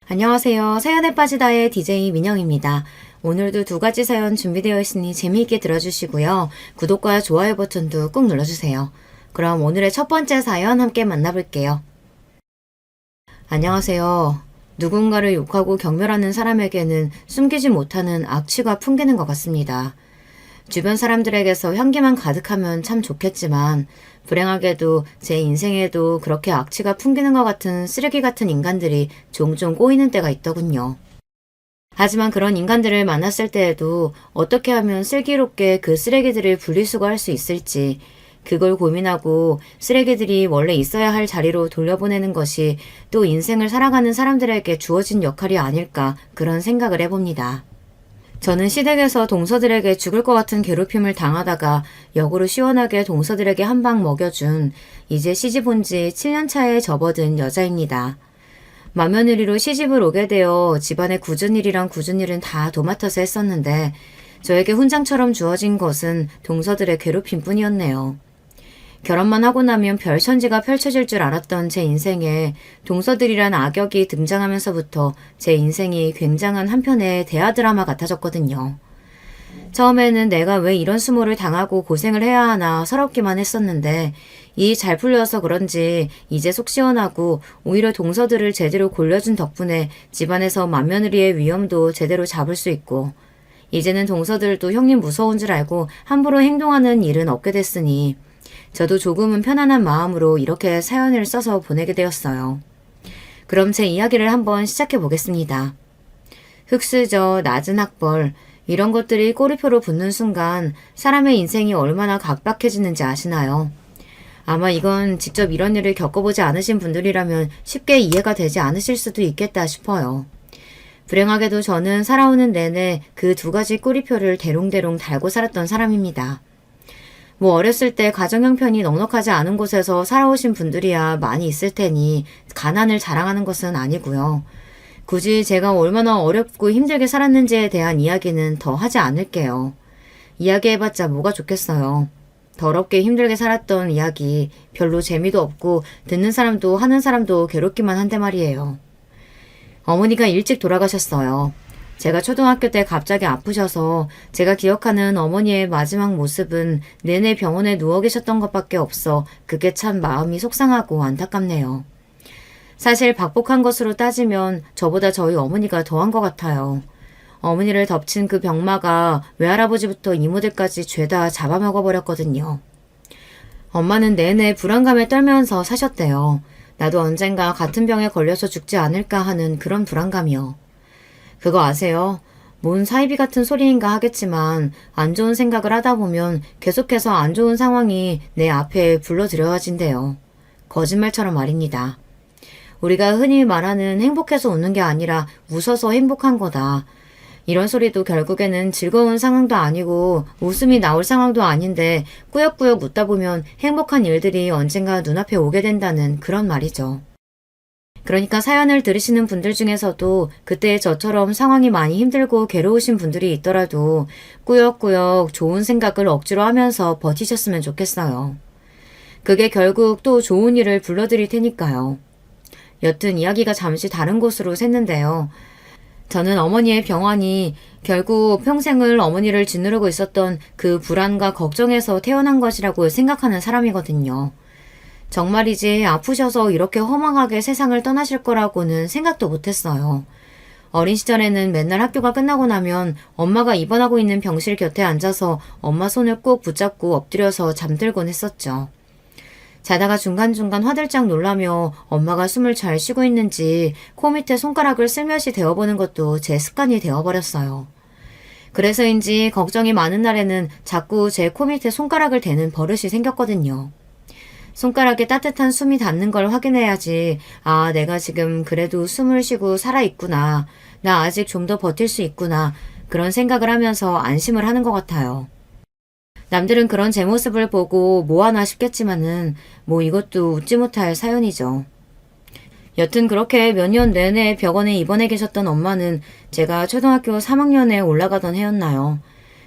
안녕하세요. 사연에 빠지다의 DJ 민영입니다. 오늘도 두 가지 사연 준비되어 있으니 재미있게 들어주시고요. 구독과 좋아요 버튼도 꾹 눌러주세요. 그럼 오늘의 첫 번째 사연 함께 만나볼게요. 안녕하세요. 누군가를 욕하고 경멸하는 사람에게는 숨기지 못하는 악취가 풍기는 것 같습니다. 주변 사람들에게서 향기만 가득하면 참 좋겠지만 불행하게도 제 인생에도 그렇게 악취가 풍기는 것 같은 쓰레기 같은 인간들이 종종 꼬이는 때가 있더군요. 하지만 그런 인간들을 만났을 때에도 어떻게 하면 슬기롭게 그 쓰레기들을 분리수거할 수 있을지 그걸 고민하고 쓰레기들이 원래 있어야 할 자리로 돌려보내는 것이 또 인생을 살아가는 사람들에게 주어진 역할이 아닐까 그런 생각을 해봅니다. 저는 시댁에서 동서들에게 죽을 것 같은 괴롭힘을 당하다가 역으로 시원하게 동서들에게 한 방 먹여준 이제 시집 온 지 7년 차에 접어든 여자입니다. 맏며느리로 시집을 오게 되어 집안의 굳은 일이랑 굳은 일은 다 도맡아서 했었는데 저에게 훈장처럼 주어진 것은 동서들의 괴롭힘 뿐이었네요. 결혼만 하고 나면 별천지가 펼쳐질 줄 알았던 제 인생에 동서들이란 악역이 등장하면서부터 제 인생이 굉장한 한편의 대하드라마 같아졌거든요. 처음에는 내가 왜 이런 수모를 당하고 고생을 해야 하나 서럽기만 했었는데 일이 잘 풀려서 그런지 이제 속 시원하고 오히려 동서들을 제대로 골려준 덕분에 집안에서 맏며느리의 위험도 제대로 잡을 수 있고 이제는 동서들도 형님 무서운 줄 알고 함부로 행동하는 일은 없게 됐으니 저도 조금은 편안한 마음으로 이렇게 사연을 써서 보내게 되었어요. 그럼 제 이야기를 한번 시작해 보겠습니다. 흙스저, 낮은 학벌, 이런 것들이 꼬리표로 붙는 순간 사람의 인생이 얼마나 각박해지는지 아시나요? 아마 이건 직접 이런 일을 겪어보지 않으신 분들이라면 쉽게 이해가 되지 않으실 수도 있겠다 싶어요. 불행하게도 저는 살아오는 내내 그 두 가지 꼬리표를 대롱대롱 달고 살았던 사람입니다. 어렸을 때 가정 형편이 넉넉하지 않은 곳에서 살아오신 분들이야 많이 있을 테니 가난을 자랑하는 것은 아니고요. 굳이 제가 얼마나 어렵고 힘들게 살았는지에 대한 이야기는 더 하지 않을게요. 이야기해봤자 뭐가 좋겠어요. 더럽게 힘들게 살았던 이야기 별로 재미도 없고 듣는 사람도 하는 사람도 괴롭기만 한데 말이에요. 어머니가 일찍 돌아가셨어요. 제가 초등학교 때 갑자기 아프셔서 제가 기억하는 어머니의 마지막 모습은 내내 병원에 누워 계셨던 것밖에 없어 그게 참 마음이 속상하고 안타깝네요. 사실 박복한 것으로 따지면 저보다 저희 어머니가 더한 것 같아요. 어머니를 덮친 그 병마가 외할아버지부터 이모들까지 죄다 잡아먹어버렸거든요. 엄마는 내내 불안감에 떨면서 사셨대요. 나도 언젠가 같은 병에 걸려서 죽지 않을까 하는 그런 불안감이요. 그거 아세요? 뭔 사이비 같은 소리인가 하겠지만 안 좋은 생각을 하다 보면 계속해서 안 좋은 상황이 내 앞에 불러들여진대요. 거짓말처럼 말입니다. 우리가 흔히 말하는 행복해서 웃는 게 아니라 웃어서 행복한 거다. 이런 소리도 결국에는 즐거운 상황도 아니고 웃음이 나올 상황도 아닌데 꾸역꾸역 웃다 보면 행복한 일들이 언젠가 눈앞에 오게 된다는 그런 말이죠. 그러니까 사연을 들으시는 분들 중에서도 그때 저처럼 상황이 많이 힘들고 괴로우신 분들이 있더라도 꾸역꾸역 좋은 생각을 억지로 하면서 버티셨으면 좋겠어요. 그게 결국 또 좋은 일을 불러드릴 테니까요. 여튼 이야기가 잠시 다른 곳으로 샜는데요. 저는 어머니의 병환이 결국 평생을 어머니를 짓누르고 있었던 그 불안과 걱정에서 태어난 것이라고 생각하는 사람이거든요. 정말이지 아프셔서 이렇게 허망하게 세상을 떠나실 거라고는 생각도 못했어요. 어린 시절에는 맨날 학교가 끝나고 나면 엄마가 입원하고 있는 병실 곁에 앉아서 엄마 손을 꼭 붙잡고 엎드려서 잠들곤 했었죠. 자다가 중간중간 화들짝 놀라며 엄마가 숨을 잘 쉬고 있는지 코 밑에 손가락을 슬며시 대어보는 것도 제 습관이 되어버렸어요. 그래서인지 걱정이 많은 날에는 자꾸 제 코 밑에 손가락을 대는 버릇이 생겼거든요. 손가락에 따뜻한 숨이 닿는 걸 확인해야지 아 내가 지금 그래도 숨을 쉬고 살아있구나. 나 아직 좀 더 버틸 수 있구나. 그런 생각을 하면서 안심을 하는 것 같아요. 남들은 그런 제 모습을 보고 뭐하나 싶겠지만은 이것도 웃지 못할 사연이죠. 여튼 그렇게 몇 년 내내 병원에 입원해 계셨던 엄마는 제가 초등학교 3학년에 올라가던 해였나요.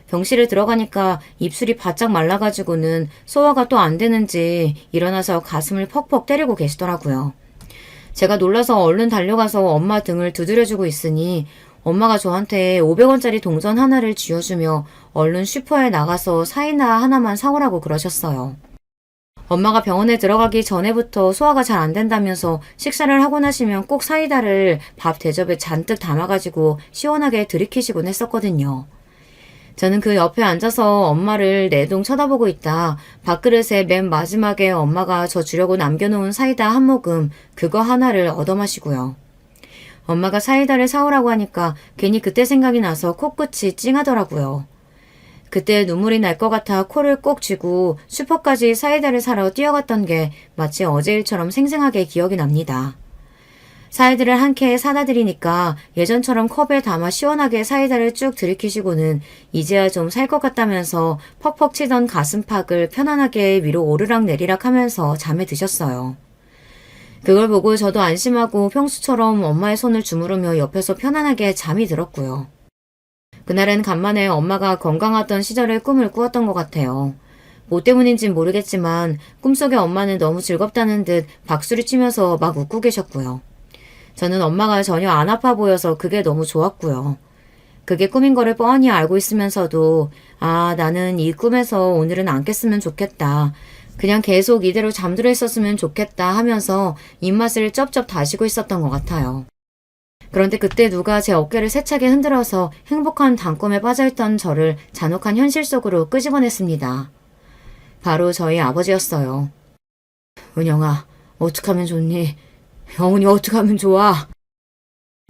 병실에 들어가니까 입술이 바짝 말라가지고는 소화가 또 안 되는지 일어나서 가슴을 퍽퍽 때리고 계시더라고요. 제가 놀라서 얼른 달려가서 엄마 등을 두드려주고 있으니 엄마가 저한테 500원짜리 동전 하나를 쥐어주며 얼른 슈퍼에 나가서 사이다 하나만 사오라고 그러셨어요. 엄마가 병원에 들어가기 전에부터 소화가 잘 안 된다면서 식사를 하고 나시면 꼭 사이다를 밥 대접에 잔뜩 담아가지고 시원하게 들이키시곤 했었거든요. 저는 그 옆에 앉아서 엄마를 내동 쳐다보고 있다 밥그릇에 맨 마지막에 엄마가 저 주려고 남겨놓은 사이다 한 모금 그거 하나를 얻어마시고요. 엄마가 사이다를 사오라고 하니까 괜히 그때 생각이 나서 코끝이 찡하더라고요. 그때 눈물이 날 것 같아 코를 꼭 쥐고 슈퍼까지 사이다를 사러 뛰어갔던 게 마치 어제 일처럼 생생하게 기억이 납니다. 사이다를 한 캔 사다 드리니까 예전처럼 컵에 담아 시원하게 사이다를 쭉 들이키시고는 이제야 좀 살 것 같다면서 퍽퍽 치던 가슴팍을 편안하게 위로 오르락내리락 하면서 잠에 드셨어요. 그걸 보고 저도 안심하고 평소처럼 엄마의 손을 주무르며 옆에서 편안하게 잠이 들었고요. 그날은 간만에 엄마가 건강하던 시절의 꿈을 꾸었던 것 같아요. 뭐 때문인진 모르겠지만 꿈속에 엄마는 너무 즐겁다는 듯 박수를 치면서 막 웃고 계셨고요. 저는 엄마가 전혀 안 아파 보여서 그게 너무 좋았고요. 그게 꿈인 거를 뻔히 알고 있으면서도 아, 나는 이 꿈에서 오늘은 안 깼으면 좋겠다. 그냥 계속 이대로 잠들어 있었으면 좋겠다 하면서 입맛을 쩝쩝 다시고 있었던 것 같아요. 그런데 그때 누가 제 어깨를 세차게 흔들어서 행복한 단꿈에 빠져있던 저를 잔혹한 현실 속으로 끄집어냈습니다. 바로 저희 아버지였어요. 은영아, 어떡하면 좋니? 영훈이 어떡하면 좋아?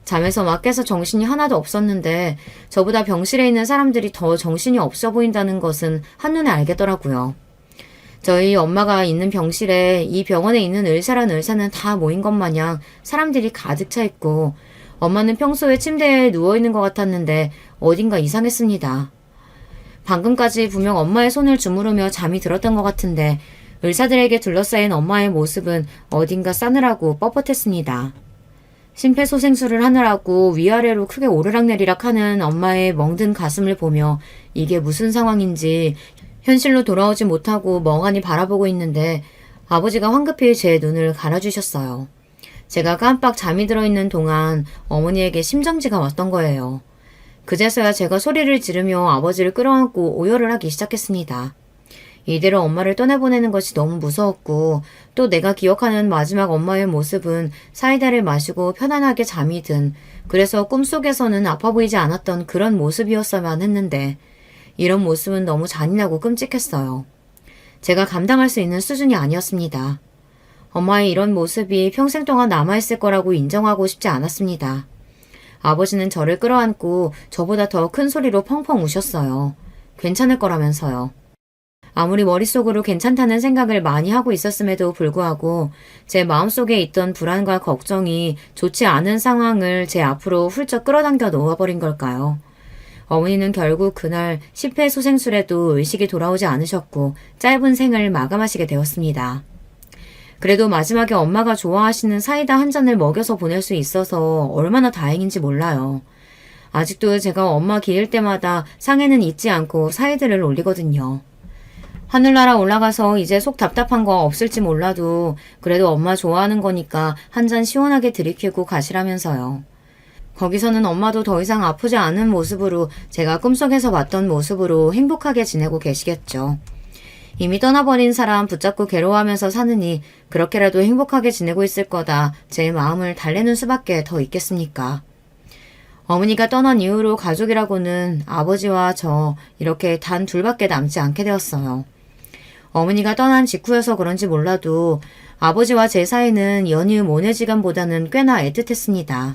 잠에서 막 깨서 정신이 하나도 없었는데 저보다 병실에 있는 사람들이 더 정신이 없어 보인다는 것은 한눈에 알겠더라고요. 저희 엄마가 있는 병실에 이 병원에 있는 의사란 의사는 다 모인 것 마냥 사람들이 가득 차 있고 엄마는 평소에 침대에 누워있는 것 같았는데 어딘가 이상했습니다. 방금까지 분명 엄마의 손을 주무르며 잠이 들었던 것 같은데 의사들에게 둘러싸인 엄마의 모습은 어딘가 싸늘하고 뻣뻣했습니다. 심폐소생술을 하느라고 위아래로 크게 오르락내리락 하는 엄마의 멍든 가슴을 보며 이게 무슨 상황인지 현실로 돌아오지 못하고 멍하니 바라보고 있는데 아버지가 황급히 제 눈을 갈아주셨어요. 제가 깜빡 잠이 들어있는 동안 어머니에게 심정지가 왔던 거예요. 그제서야 제가 소리를 지르며 아버지를 끌어안고 오열을 하기 시작했습니다. 이대로 엄마를 떠나보내는 것이 너무 무서웠고 또 내가 기억하는 마지막 엄마의 모습은 사이다를 마시고 편안하게 잠이 든 그래서 꿈속에서는 아파 보이지 않았던 그런 모습이었어야만 했는데 이런 모습은 너무 잔인하고 끔찍했어요. 제가 감당할 수 있는 수준이 아니었습니다. 엄마의 이런 모습이 평생 동안 남아있을 거라고 인정하고 싶지 않았습니다. 아버지는 저를 끌어안고 저보다 더 큰 소리로 펑펑 우셨어요. 괜찮을 거라면서요. 아무리 머릿속으로 괜찮다는 생각을 많이 하고 있었음에도 불구하고 제 마음속에 있던 불안과 걱정이 좋지 않은 상황을 제 앞으로 훌쩍 끌어당겨 놓아버린 걸까요? 어머니는 결국 그날 심폐소생술에도 의식이 돌아오지 않으셨고 짧은 생을 마감하시게 되었습니다. 그래도 마지막에 엄마가 좋아하시는 사이다 한 잔을 먹여서 보낼 수 있어서 얼마나 다행인지 몰라요. 아직도 제가 엄마 기일 때마다 상에는 잊지 않고 사이드를 올리거든요. 하늘나라 올라가서 이제 속 답답한 거 없을지 몰라도 그래도 엄마 좋아하는 거니까 한 잔 시원하게 들이키고 가시라면서요. 거기서는 엄마도 더 이상 아프지 않은 모습으로 제가 꿈속에서 봤던 모습으로 행복하게 지내고 계시겠죠. 이미 떠나버린 사람 붙잡고 괴로워하면서 사느니 그렇게라도 행복하게 지내고 있을 거다 제 마음을 달래는 수밖에 더 있겠습니까? 어머니가 떠난 이후로 가족이라고는 아버지와 저 이렇게 단 둘밖에 남지 않게 되었어요. 어머니가 떠난 직후여서 그런지 몰라도 아버지와 제 사이는 연휴 모내지간보다는 꽤나 애틋했습니다.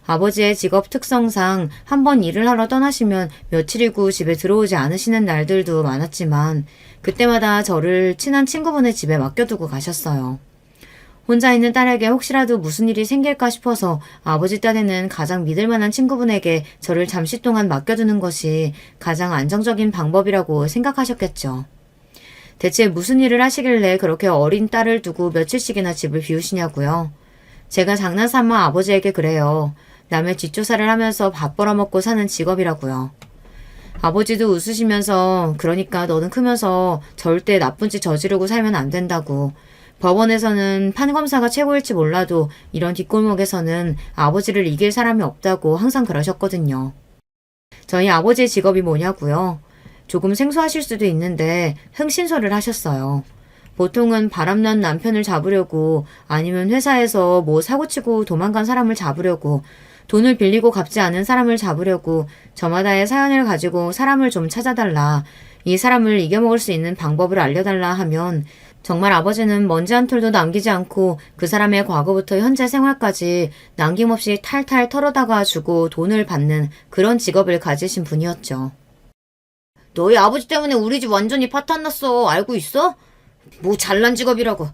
아버지의 직업 특성상 한번 일을 하러 떠나시면 며칠이고 집에 들어오지 않으시는 날들도 많았지만 그때마다 저를 친한 친구분의 집에 맡겨두고 가셨어요. 혼자 있는 딸에게 혹시라도 무슨 일이 생길까 싶어서 아버지 딴에는 가장 믿을 만한 친구분에게 저를 잠시 동안 맡겨두는 것이 가장 안정적인 방법이라고 생각하셨겠죠. 대체 무슨 일을 하시길래 그렇게 어린 딸을 두고 며칠씩이나 집을 비우시냐고요? 제가 장난삼아 아버지에게 그래요. 남의 뒷조사를 하면서 밥 벌어먹고 사는 직업이라고요. 아버지도 웃으시면서 그러니까 너는 크면서 절대 나쁜 짓 저지르고 살면 안 된다고. 법원에서는 판검사가 최고일지 몰라도 이런 뒷골목에서는 아버지를 이길 사람이 없다고 항상 그러셨거든요. 저희 아버지의 직업이 뭐냐고요? 조금 생소하실 수도 있는데 흥신소를 하셨어요. 보통은 바람난 남편을 잡으려고 아니면 회사에서 뭐 사고치고 도망간 사람을 잡으려고 돈을 빌리고 갚지 않은 사람을 잡으려고 저마다의 사연을 가지고 사람을 좀 찾아달라. 이 사람을 이겨먹을 수 있는 방법을 알려달라 하면 정말 아버지는 먼지 한 톨도 남기지 않고 그 사람의 과거부터 현재 생활까지 남김없이 탈탈 털어다가 주고 돈을 받는 그런 직업을 가지신 분이었죠. 너희 아버지 때문에 우리 집 완전히 파탄났어. 알고 있어? 뭐 잘난 직업이라고.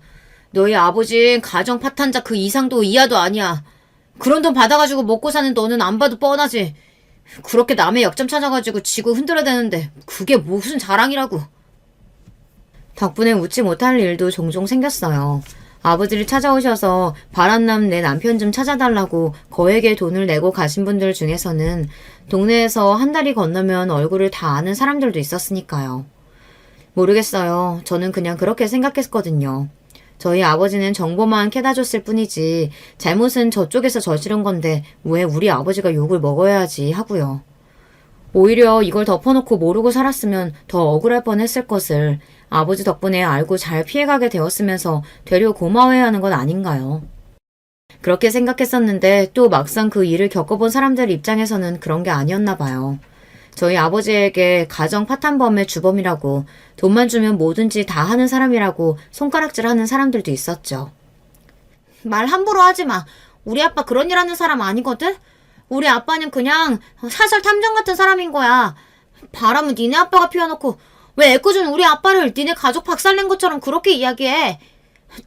너희 아버진 가정 파탄자 그 이상도 이하도 아니야. 그런 돈 받아가지고 먹고 사는 너는 안 봐도 뻔하지. 그렇게 남의 약점 찾아가지고 지고 흔들어대는데 그게 무슨 자랑이라고. 덕분에 웃지 못할 일도 종종 생겼어요. 아버지를 찾아오셔서 바람남 내 남편 좀 찾아달라고 거액의 돈을 내고 가신 분들 중에서는 동네에서 한 달이 건너면 얼굴을 다 아는 사람들도 있었으니까요. 모르겠어요. 저는 그냥 그렇게 생각했거든요. 저희 아버지는 정보만 캐다 줬을 뿐이지 잘못은 저쪽에서 저지른 건데 왜 우리 아버지가 욕을 먹어야지 하고요. 오히려 이걸 덮어놓고 모르고 살았으면 더 억울할 뻔했을 것을 아버지 덕분에 알고 잘 피해가게 되었으면서 되려 고마워해야 하는 건 아닌가요? 그렇게 생각했었는데 또 막상 그 일을 겪어본 사람들 입장에서는 그런 게 아니었나 봐요. 저희 아버지에게 가정 파탄범의 주범이라고 돈만 주면 뭐든지 다 하는 사람이라고 손가락질하는 사람들도 있었죠. 말 함부로 하지 마. 우리 아빠 그런 일 하는 사람 아니거든? 우리 아빠는 그냥 사설 탐정 같은 사람인 거야. 바람은 니네 아빠가 피워놓고 왜 애꿎은 우리 아빠를 니네 가족 박살낸 것처럼 그렇게 이야기해.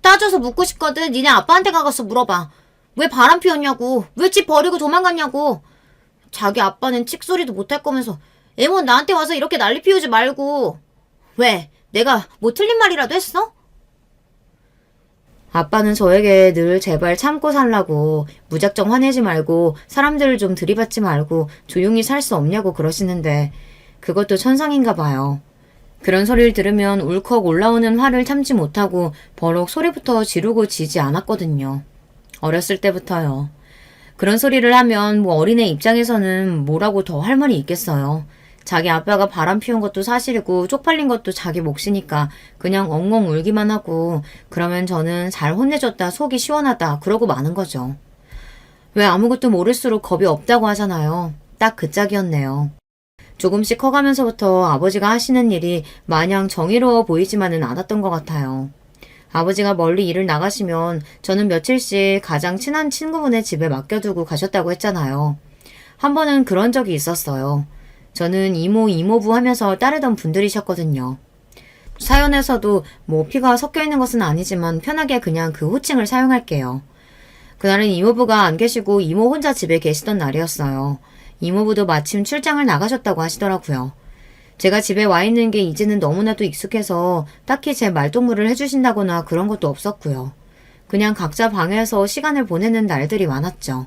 따져서 묻고 싶거든. 니네 아빠한테 가서 물어봐. 왜 바람 피웠냐고. 왜 집 버리고 도망갔냐고. 자기 아빠는 찍소리도 못할 거면서 애몬 나한테 와서 이렇게 난리 피우지 말고. 왜? 내가 뭐 틀린 말이라도 했어? 아빠는 저에게 늘 제발 참고 살라고 무작정 화내지 말고 사람들을 좀 들이받지 말고 조용히 살 수 없냐고 그러시는데 그것도 천상인가 봐요. 그런 소리를 들으면 울컥 올라오는 화를 참지 못하고 버럭 소리부터 지르고 지지 않았거든요. 어렸을 때부터요. 그런 소리를 하면 뭐 어린애 입장에서는 뭐라고 더 할 말이 있겠어요. 자기 아빠가 바람 피운 것도 사실이고 쪽팔린 것도 자기 몫이니까 그냥 엉엉 울기만 하고 그러면 저는 잘 혼내줬다 속이 시원하다 그러고 마는 거죠. 왜 아무것도 모를수록 겁이 없다고 하잖아요. 딱 그 짝이었네요. 조금씩 커가면서부터 아버지가 하시는 일이 마냥 정의로워 보이지만은 않았던 것 같아요. 아버지가 멀리 일을 나가시면 저는 며칠씩 가장 친한 친구분의 집에 맡겨두고 가셨다고 했잖아요. 한 번은 그런 적이 있었어요. 저는 이모, 이모부 하면서 따르던 분들이셨거든요. 사연에서도 뭐 피가 섞여 있는 것은 아니지만 편하게 그냥 그 호칭을 사용할게요. 그날은 이모부가 안 계시고 이모 혼자 집에 계시던 날이었어요. 이모부도 마침 출장을 나가셨다고 하시더라고요. 제가 집에 와 있는 게 이제는 너무나도 익숙해서 딱히 제 말동무를 해주신다거나 그런 것도 없었고요. 그냥 각자 방에서 시간을 보내는 날들이 많았죠.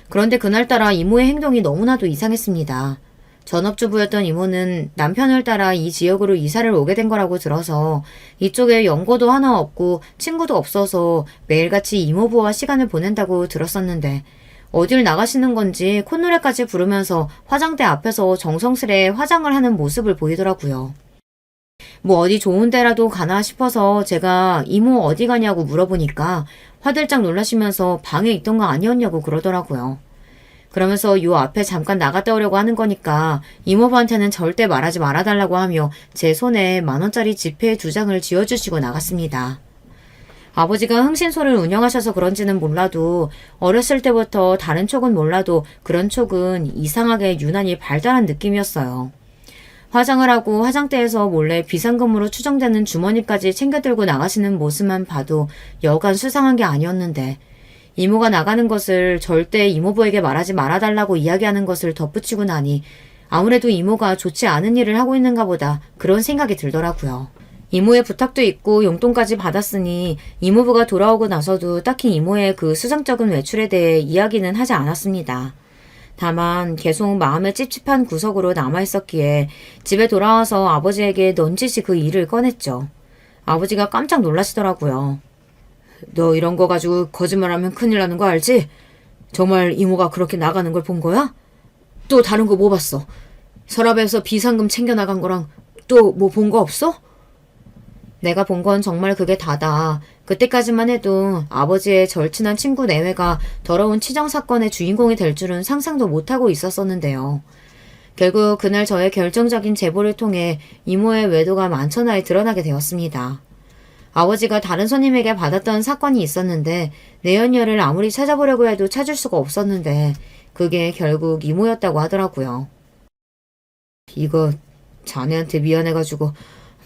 그런데 그날따라 이모의 행동이 너무나도 이상했습니다. 전업주부였던 이모는 남편을 따라 이 지역으로 이사를 오게 된 거라고 들어서 이쪽에 연고도 하나 없고 친구도 없어서 매일같이 이모부와 시간을 보낸다고 들었었는데 어딜 나가시는 건지 콧노래까지 부르면서 화장대 앞에서 정성스레 화장을 하는 모습을 보이더라고요. 뭐 어디 좋은 데라도 가나 싶어서 제가 이모 어디 가냐고 물어보니까 화들짝 놀라시면서 방에 있던 거 아니었냐고 그러더라고요. 그러면서 요 앞에 잠깐 나갔다 오려고 하는 거니까 이모부한테는 절대 말하지 말아달라고 하며 제 손에 10,000원짜리 지폐 2장을 쥐어주시고 나갔습니다. 아버지가 흥신소를 운영하셔서 그런지는 몰라도 어렸을 때부터 다른 촉은 몰라도 그런 촉은 이상하게 유난히 발달한 느낌이었어요. 화장을 하고 화장대에서 몰래 비상금으로 추정되는 주머니까지 챙겨 들고 나가시는 모습만 봐도 여간 수상한 게 아니었는데 이모가 나가는 것을 절대 이모부에게 말하지 말아달라고 이야기하는 것을 덧붙이고 나니 아무래도 이모가 좋지 않은 일을 하고 있는가 보다 그런 생각이 들더라고요. 이모의 부탁도 있고 용돈까지 받았으니 이모부가 돌아오고 나서도 딱히 이모의 그 수상쩍은 외출에 대해 이야기는 하지 않았습니다. 다만 계속 마음에 찝찝한 구석으로 남아있었기에 집에 돌아와서 아버지에게 넌지시 그 일을 꺼냈죠. 아버지가 깜짝 놀라시더라고요. 너 이런 거 가지고 거짓말하면 큰일 나는 거 알지? 정말 이모가 그렇게 나가는 걸 본 거야? 또 다른 거 뭐 봤어? 서랍에서 비상금 챙겨 나간 거랑 또 뭐 본 거 없어? 내가 본 건 정말 그게 다다. 그때까지만 해도 아버지의 절친한 친구 내외가 더러운 치정 사건의 주인공이 될 줄은 상상도 못하고 있었었는데요. 결국 그날 저의 결정적인 제보를 통해 이모의 외도가 만천하에 드러나게 되었습니다. 아버지가 다른 손님에게 받았던 사건이 있었는데 내연녀를 아무리 찾아보려고 해도 찾을 수가 없었는데 그게 결국 이모였다고 하더라고요. 이거 자네한테 미안해가지고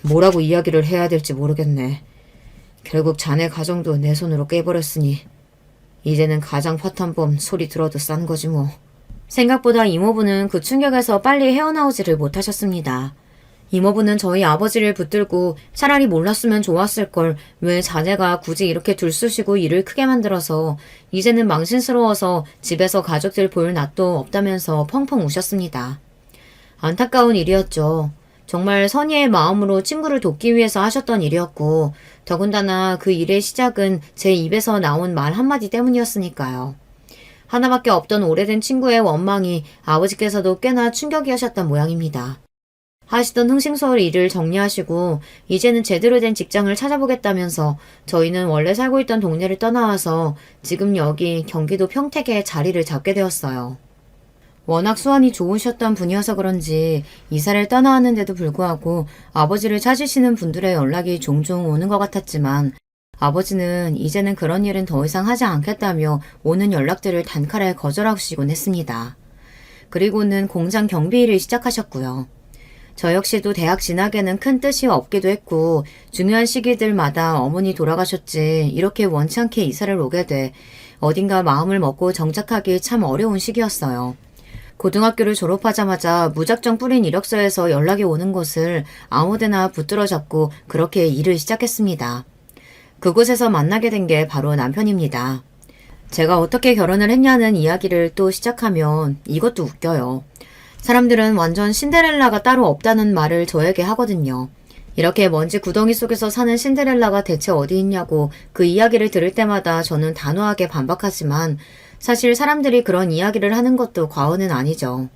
뭐라고 이야기를 해야 될지 모르겠네. 결국 자네 가정도 내 손으로 깨버렸으니 이제는 가장 파탄범 소리 들어도 싼 거지 뭐. 생각보다 이모부는 그 충격에서 빨리 헤어나오지를 못하셨습니다. 이모부는 저희 아버지를 붙들고 차라리 몰랐으면 좋았을걸 왜 자네가 굳이 이렇게 들쑤시고 일을 크게 만들어서 이제는 망신스러워서 집에서 가족들 볼 낯도 없다면서 펑펑 우셨습니다. 안타까운 일이었죠. 정말 선의의 마음으로 친구를 돕기 위해서 하셨던 일이었고 더군다나 그 일의 시작은 제 입에서 나온 말 한마디 때문이었으니까요. 하나밖에 없던 오래된 친구의 원망이 아버지께서도 꽤나 충격이었던 모양입니다. 하시던 흥싱소홀 일을 정리하시고 이제는 제대로 된 직장을 찾아보겠다면서 저희는 원래 살고 있던 동네를 떠나와서 지금 여기 경기도 평택에 자리를 잡게 되었어요. 워낙 수완이 좋으셨던 분이어서 그런지 이사를 떠나왔는데도 불구하고 아버지를 찾으시는 분들의 연락이 종종 오는 것 같았지만 아버지는 이제는 그런 일은 더 이상 하지 않겠다며 오는 연락들을 단칼에 거절하시곤 했습니다. 그리고는 공장 경비 일을 시작하셨고요. 저 역시도 대학 진학에는 큰 뜻이 없기도 했고 중요한 시기들마다 어머니 돌아가셨지 이렇게 원치 않게 이사를 오게 돼 어딘가 마음을 먹고 정착하기 참 어려운 시기였어요. 고등학교를 졸업하자마자 무작정 뿌린 이력서에서 연락이 오는 곳을 아무데나 붙들어 잡고 그렇게 일을 시작했습니다. 그곳에서 만나게 된 게 바로 남편입니다. 제가 어떻게 결혼을 했냐는 이야기를 또 시작하면 이것도 웃겨요. 사람들은 완전 신데렐라가 따로 없다는 말을 저에게 하거든요. 이렇게 먼지 구덩이 속에서 사는 신데렐라가 대체 어디 있냐고 그 이야기를 들을 때마다 저는 단호하게 반박하지만 사실 사람들이 그런 이야기를 하는 것도 과언은 아니죠.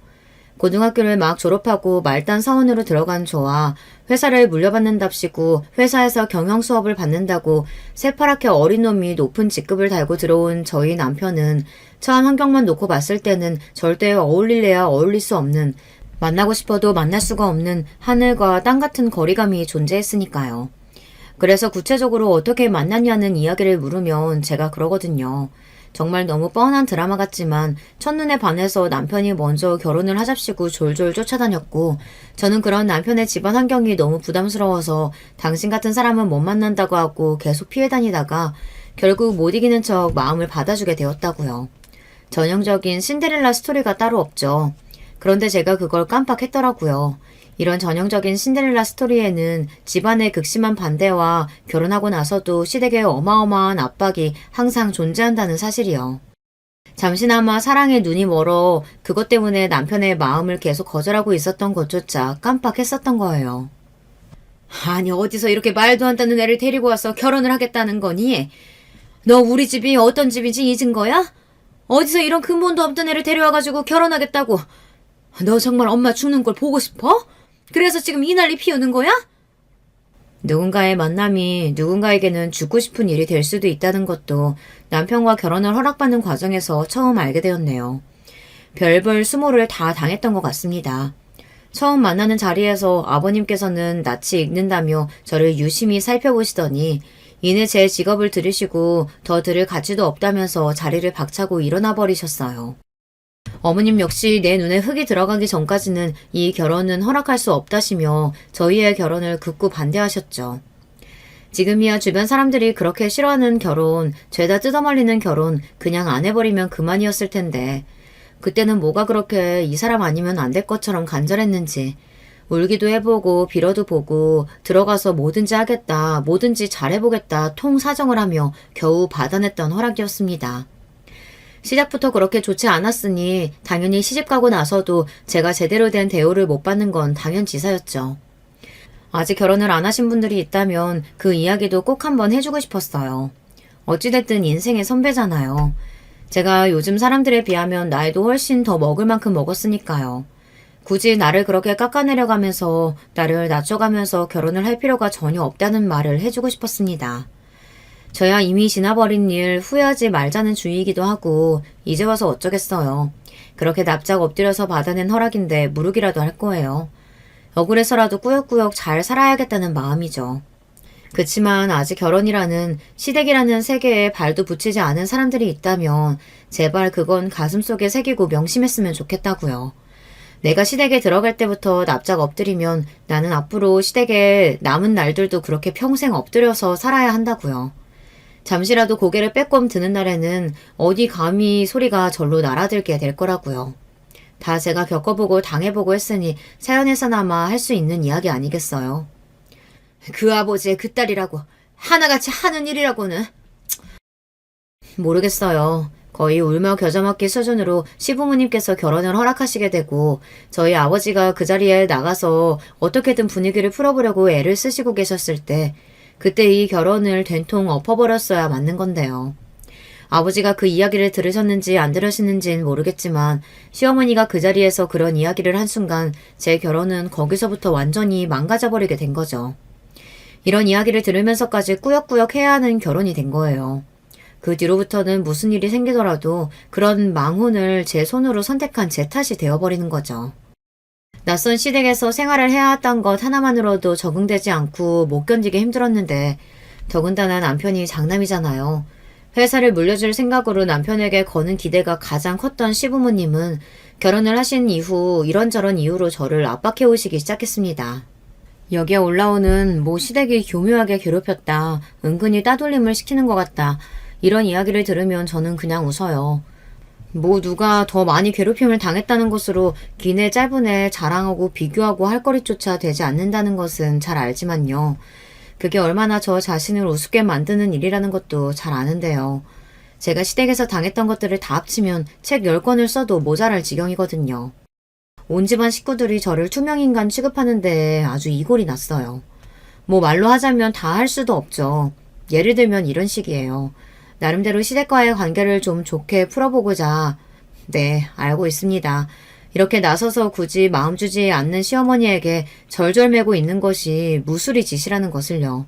고등학교를 막 졸업하고 말단 사원으로 들어간 저와 회사를 물려받는답시고 회사에서 경영 수업을 받는다고 새파랗게 어린 놈이 높은 직급을 달고 들어온 저희 남편은 처한 환경만 놓고 봤을 때는 절대 어울릴래야 어울릴 수 없는 만나고 싶어도 만날 수가 없는 하늘과 땅 같은 거리감이 존재했으니까요. 그래서 구체적으로 어떻게 만났냐는 이야기를 물으면 제가 그러거든요. 정말 너무 뻔한 드라마 같지만 첫눈에 반해서 남편이 먼저 결혼을 하잡시고 졸졸 쫓아다녔고 저는 그런 남편의 집안 환경이 너무 부담스러워서 당신 같은 사람은 못 만난다고 하고 계속 피해 다니다가 결국 못 이기는 척 마음을 받아주게 되었다고요. 전형적인 신데렐라 스토리가 따로 없죠. 그런데 제가 그걸 깜빡했더라고요. 이런 전형적인 신데렐라 스토리에는 집안의 극심한 반대와 결혼하고 나서도 시댁의 어마어마한 압박이 항상 존재한다는 사실이요. 잠시나마 사랑에 눈이 멀어 그것 때문에 남편의 마음을 계속 거절하고 있었던 것조차 깜빡했었던 거예요. 아니 어디서 이렇게 말도 안 되는 애를 데리고 와서 결혼을 하겠다는 거니? 너 우리 집이 어떤 집인지 잊은 거야? 어디서 이런 근본도 없던 애를 데려와가지고 결혼하겠다고? 너 정말 엄마 죽는 걸 보고 싶어? 그래서 지금 이 난리 피우는 거야? 누군가의 만남이 누군가에게는 죽고 싶은 일이 될 수도 있다는 것도 남편과 결혼을 허락받는 과정에서 처음 알게 되었네요. 별별 수모를 다 당했던 것 같습니다. 처음 만나는 자리에서 아버님께서는 낯이 익는다며 저를 유심히 살펴보시더니 이내 제 직업을 들으시고 더 들을 가치도 없다면서 자리를 박차고 일어나 버리셨어요. 어머님 역시 내 눈에 흙이 들어가기 전까지는 이 결혼은 허락할 수 없다시며 저희의 결혼을 극구 반대하셨죠. 지금이야 주변 사람들이 그렇게 싫어하는 결혼, 죄다 뜯어말리는 결혼 그냥 안 해버리면 그만이었을 텐데 그때는 뭐가 그렇게 이 사람 아니면 안 될 것처럼 간절했는지 울기도 해보고 빌어도 보고 들어가서 뭐든지 하겠다, 뭐든지 잘해보겠다 통 사정을 하며 겨우 받아냈던 허락이었습니다. 시작부터 그렇게 좋지 않았으니 당연히 시집가고 나서도 제가 제대로 된 대우를 못 받는 건 당연지사였죠. 아직 결혼을 안 하신 분들이 있다면 그 이야기도 꼭 한번 해주고 싶었어요. 어찌됐든 인생의 선배잖아요. 제가 요즘 사람들에 비하면 나이도 훨씬 더 먹을 만큼 먹었으니까요. 굳이 나를 그렇게 깎아내려가면서 나를 낮춰가면서 결혼을 할 필요가 전혀 없다는 말을 해주고 싶었습니다. 저야 이미 지나버린 일 후회하지 말자는 주의이기도 하고 이제 와서 어쩌겠어요. 그렇게 납작 엎드려서 받아낸 허락인데 무르기라도 할 거예요. 억울해서라도 꾸역꾸역 잘 살아야겠다는 마음이죠. 그치만 아직 결혼이라는 시댁이라는 세계에 발도 붙이지 않은 사람들이 있다면 제발 그건 가슴속에 새기고 명심했으면 좋겠다고요. 내가 시댁에 들어갈 때부터 납작 엎드리면 나는 앞으로 시댁에 남은 날들도 그렇게 평생 엎드려서 살아야 한다고요. 잠시라도 고개를 빼꼼 드는 날에는 어디 감히 소리가 절로 날아들게 될 거라고요. 다 제가 겪어보고 당해보고 했으니 사연에서나마 할 수 있는 이야기 아니겠어요. 그 아버지의 그 딸이라고 하나같이 하는 일이라고는 모르겠어요. 거의 울며 겨자 먹기 수준으로 시부모님께서 결혼을 허락하시게 되고 저희 아버지가 그 자리에 나가서 어떻게든 분위기를 풀어보려고 애를 쓰시고 계셨을 때 그때 이 결혼을 된통 엎어버렸어야 맞는 건데요. 아버지가 그 이야기를 들으셨는지 안 들으시는지는 모르겠지만 시어머니가 그 자리에서 그런 이야기를 한 순간 제 결혼은 거기서부터 완전히 망가져버리게 된 거죠. 이런 이야기를 들으면서까지 꾸역꾸역 해야 하는 결혼이 된 거예요. 그 뒤로부터는 무슨 일이 생기더라도 그런 망혼을 제 손으로 선택한 제 탓이 되어버리는 거죠. 낯선 시댁에서 생활을 해야 했던 것 하나만으로도 적응되지 않고 못 견디게 힘들었는데 더군다나 남편이 장남이잖아요. 회사를 물려줄 생각으로 남편에게 거는 기대가 가장 컸던 시부모님은 결혼을 하신 이후 이런저런 이유로 저를 압박해오시기 시작했습니다. 여기에 올라오는 모 시댁이 교묘하게 괴롭혔다. 은근히 따돌림을 시키는 것 같다. 이런 이야기를 들으면 저는 그냥 웃어요. 뭐 누가 더 많이 괴롭힘을 당했다는 것으로 기내 짧은 애 자랑하고 비교하고 할 거리조차 되지 않는다는 것은 잘 알지만요. 그게 얼마나 저 자신을 우습게 만드는 일이라는 것도 잘 아는데요. 제가 시댁에서 당했던 것들을 다 합치면 책 10권을 써도 모자랄 지경이거든요. 온 집안 식구들이 저를 투명인간 취급하는데 아주 이골이 났어요. 뭐 말로 하자면 다 할 수도 없죠. 예를 들면 이런 식이에요. 나름대로 시댁과의 관계를 좀 좋게 풀어보고자. 네, 알고 있습니다. 이렇게 나서서 굳이 마음 주지 않는 시어머니에게 절절매고 있는 것이 무수리 짓이라는 것을요.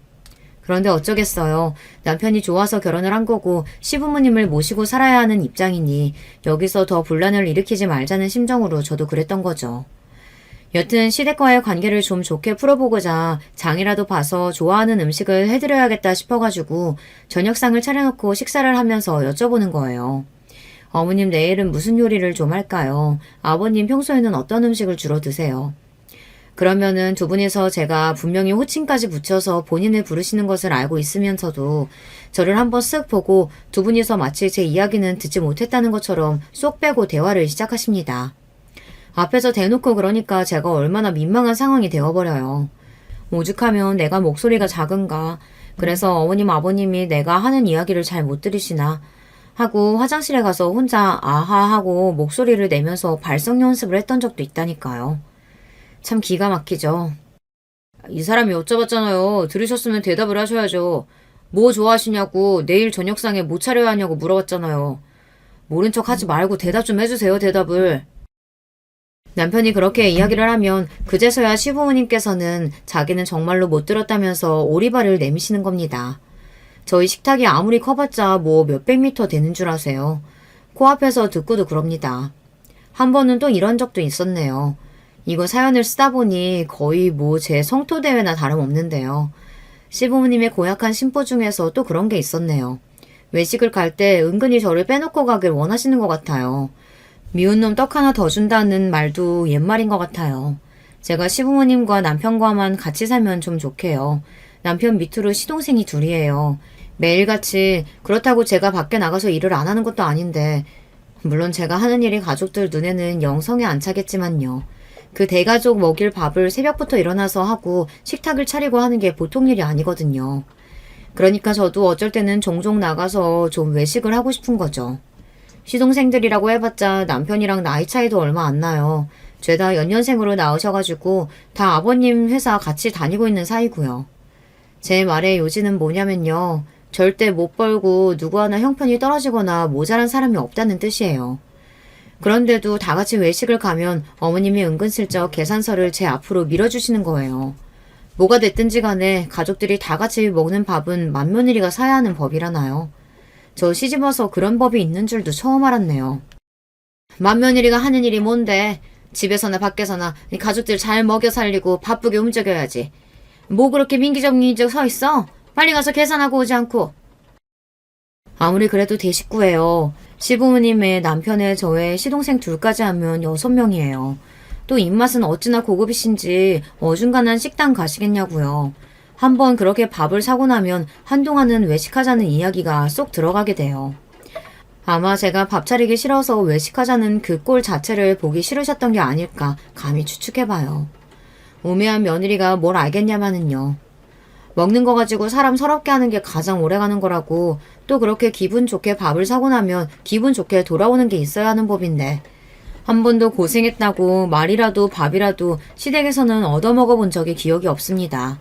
그런데 어쩌겠어요. 남편이 좋아서 결혼을 한 거고 시부모님을 모시고 살아야 하는 입장이니 여기서 더 분란을 일으키지 말자는 심정으로 저도 그랬던 거죠. 여튼 시댁과의 관계를 좀 좋게 풀어보고자 장이라도 봐서 좋아하는 음식을 해드려야겠다 싶어가지고 저녁상을 차려놓고 식사를 하면서 여쭤보는 거예요. 어머님 내일은 무슨 요리를 좀 할까요? 아버님 평소에는 어떤 음식을 주로 드세요? 그러면은 두 분이서 제가 분명히 호칭까지 붙여서 본인을 부르시는 것을 알고 있으면서도 저를 한번 쓱 보고 두 분이서 마치 제 이야기는 듣지 못했다는 것처럼 쏙 빼고 대화를 시작하십니다. 앞에서 대놓고 그러니까 제가 얼마나 민망한 상황이 되어버려요. 오죽하면 내가 목소리가 작은가. 그래서 어머님 아버님이 내가 하는 이야기를 잘 못 들으시나 하고 화장실에 가서 혼자 아하 하고 목소리를 내면서 발성 연습을 했던 적도 있다니까요. 참 기가 막히죠. 이 사람이 여쭤봤잖아요. 들으셨으면 대답을 하셔야죠. 뭐 좋아하시냐고 내일 저녁상에 뭐 차려야 하냐고 물어봤잖아요. 모른 척 하지 말고 대답 좀 해주세요. 대답을. 남편이 그렇게 이야기를 하면 그제서야 시부모님께서는 자기는 정말로 못 들었다면서 오리발을 내미시는 겁니다. 저희 식탁이 아무리 커봤자 뭐 몇백 미터 되는 줄 아세요. 코앞에서 듣고도 그럽니다. 한 번은 또 이런 적도 있었네요. 이거 사연을 쓰다 보니 거의 뭐 제 성토대회나 다름없는데요. 시부모님의 고약한 심보 중에서 또 그런 게 있었네요. 외식을 갈 때 은근히 저를 빼놓고 가길 원하시는 것 같아요. 미운 놈 떡 하나 더 준다는 말도 옛말인 것 같아요. 제가 시부모님과 남편과만 같이 살면 좀 좋게요. 남편 밑으로 시동생이 둘이에요. 매일같이 그렇다고 제가 밖에 나가서 일을 안 하는 것도 아닌데 물론 제가 하는 일이 가족들 눈에는 영 성에 안 차겠지만요. 그 대가족 먹일 밥을 새벽부터 일어나서 하고 식탁을 차리고 하는 게 보통 일이 아니거든요. 그러니까 저도 어쩔 때는 종종 나가서 좀 외식을 하고 싶은 거죠. 시동생들이라고 해봤자 남편이랑 나이 차이도 얼마 안 나요. 죄다 연년생으로 나오셔가지고 다 아버님 회사 같이 다니고 있는 사이고요. 제 말의 요지는 뭐냐면요. 절대 못 벌고 누구 하나 형편이 떨어지거나 모자란 사람이 없다는 뜻이에요. 그런데도 다 같이 외식을 가면 어머님이 은근슬쩍 계산서를 제 앞으로 밀어주시는 거예요. 뭐가 됐든지 간에 가족들이 다 같이 먹는 밥은 맏며느리가 사야 하는 법이라나요. 저 시집와서 그런 법이 있는 줄도 처음 알았네요. 맏며느리가 하는 일이 뭔데? 집에서나 밖에서나 가족들 잘 먹여 살리고 바쁘게 움직여야지. 뭐 그렇게 민기적민기적 서 있어? 빨리 가서 계산하고 오지 않고. 아무리 그래도 대식구예요. 시부모님의 남편의 저의 시동생 둘까지 하면 6명이에요. 또 입맛은 어찌나 고급이신지 어중간한 식당 가시겠냐고요. 한번 그렇게 밥을 사고 나면 한동안은 외식하자는 이야기가 쏙 들어가게 돼요. 아마 제가 밥 차리기 싫어서 외식하자는 그 꼴 자체를 보기 싫으셨던 게 아닐까 감히 추측해봐요. 우매한 며느리가 뭘 알겠냐마는요. 먹는 거 가지고 사람 서럽게 하는 게 가장 오래가는 거라고, 또 그렇게 기분 좋게 밥을 사고 나면 기분 좋게 돌아오는 게 있어야 하는 법인데, 한 번도 고생했다고 말이라도 밥이라도 시댁에서는 얻어먹어 본 적이 기억이 없습니다.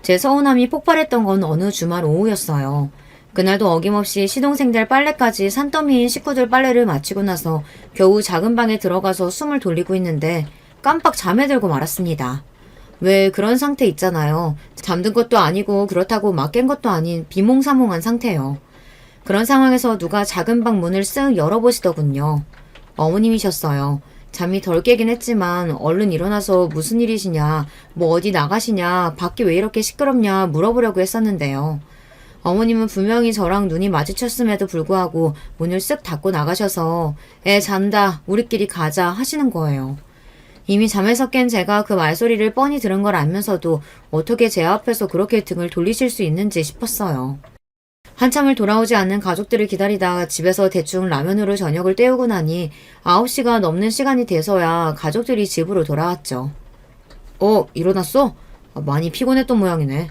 제 서운함이 폭발했던 건 어느 주말 오후였어요. 그날도 어김없이 시동생들 빨래까지 산더미인 식구들 빨래를 마치고 나서 겨우 작은 방에 들어가서 숨을 돌리고 있는데 깜빡 잠에 들고 말았습니다. 왜 그런 상태 있잖아요. 잠든 것도 아니고 그렇다고 막 깬 것도 아닌 비몽사몽한 상태요. 그런 상황에서 누가 작은 방 문을 쓱 열어보시더군요. 어머님이셨어요. 잠이 덜 깨긴 했지만 얼른 일어나서 무슨 일이시냐, 뭐 어디 나가시냐, 밖이 왜 이렇게 시끄럽냐 물어보려고 했었는데요. 어머님은 분명히 저랑 눈이 마주쳤음에도 불구하고 문을 쓱 닫고 나가셔서 애 잔다, 우리끼리 가자 하시는 거예요. 이미 잠에서 깬 제가 그 말소리를 뻔히 들은 걸 알면서도 어떻게 제 앞에서 그렇게 등을 돌리실 수 있는지 싶었어요. 한참을 돌아오지 않는 가족들을 기다리다 집에서 대충 라면으로 저녁을 때우고 나니 9시가 넘는 시간이 돼서야 가족들이 집으로 돌아왔죠. 일어났어? 많이 피곤했던 모양이네.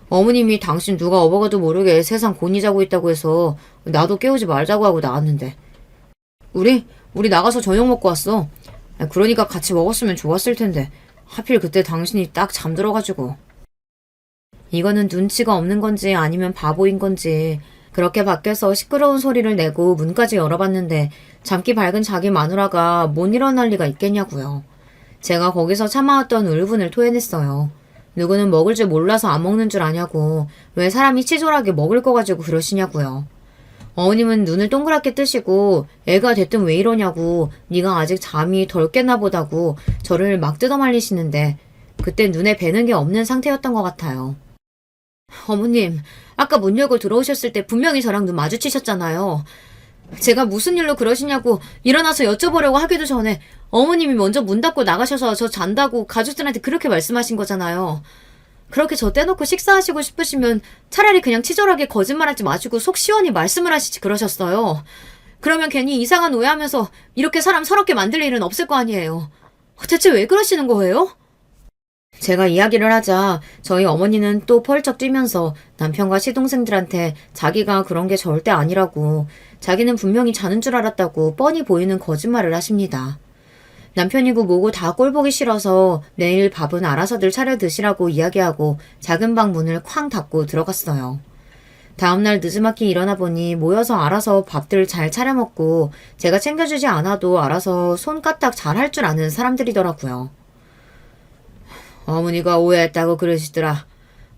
어머님이 당신 누가 업어가도 모르게 세상 곤히 자고 있다고 해서 나도 깨우지 말자고 하고 나왔는데. 우리 나가서 저녁 먹고 왔어. 그러니까 같이 먹었으면 좋았을 텐데 하필 그때 당신이 딱 잠들어가지고. 이거는 눈치가 없는 건지 아니면 바보인 건지 그렇게 밖에서 시끄러운 소리를 내고 문까지 열어봤는데 잠기 밝은 자기 마누라가 못 일어날 리가 있겠냐고요. 제가 거기서 참아왔던 울분을 토해냈어요. 누구는 먹을 줄 몰라서 안 먹는 줄 아냐고, 왜 사람이 치졸하게 먹을 거 가지고 그러시냐고요. 어머님은 눈을 동그랗게 뜨시고 애가 됐든 왜 이러냐고, 네가 아직 잠이 덜 깼나 보다고 저를 막 뜯어말리시는데 그때 눈에 뵈는 게 없는 상태였던 것 같아요. 어머님, 아까 문 열고 들어오셨을 때 분명히 저랑 눈 마주치셨잖아요. 제가 무슨 일로 그러시냐고 일어나서 여쭤보려고 하기도 전에 어머님이 먼저 문 닫고 나가셔서 저 잔다고 가족들한테 그렇게 말씀하신 거잖아요. 그렇게 저 떼놓고 식사하시고 싶으시면 차라리 그냥 치졸하게 거짓말하지 마시고 속 시원히 말씀을 하시지 그러셨어요. 그러면 괜히 이상한 오해하면서 이렇게 사람 서럽게 만들 일은 없을 거 아니에요. 대체 왜 그러시는 거예요? 제가 이야기를 하자 저희 어머니는 또 펄쩍 뛰면서 남편과 시동생들한테 자기가 그런 게 절대 아니라고, 자기는 분명히 자는 줄 알았다고 뻔히 보이는 거짓말을 하십니다. 남편이고 뭐고 다 꼴보기 싫어서 내일 밥은 알아서들 차려 드시라고 이야기하고 작은 방 문을 쾅 닫고 들어갔어요. 다음날 늦지막히 일어나 보니 모여서 알아서 밥들 잘 차려 먹고 제가 챙겨주지 않아도 알아서 손 까딱 잘 할 줄 아는 사람들이더라고요. 어머니가 오해했다고 그러시더라.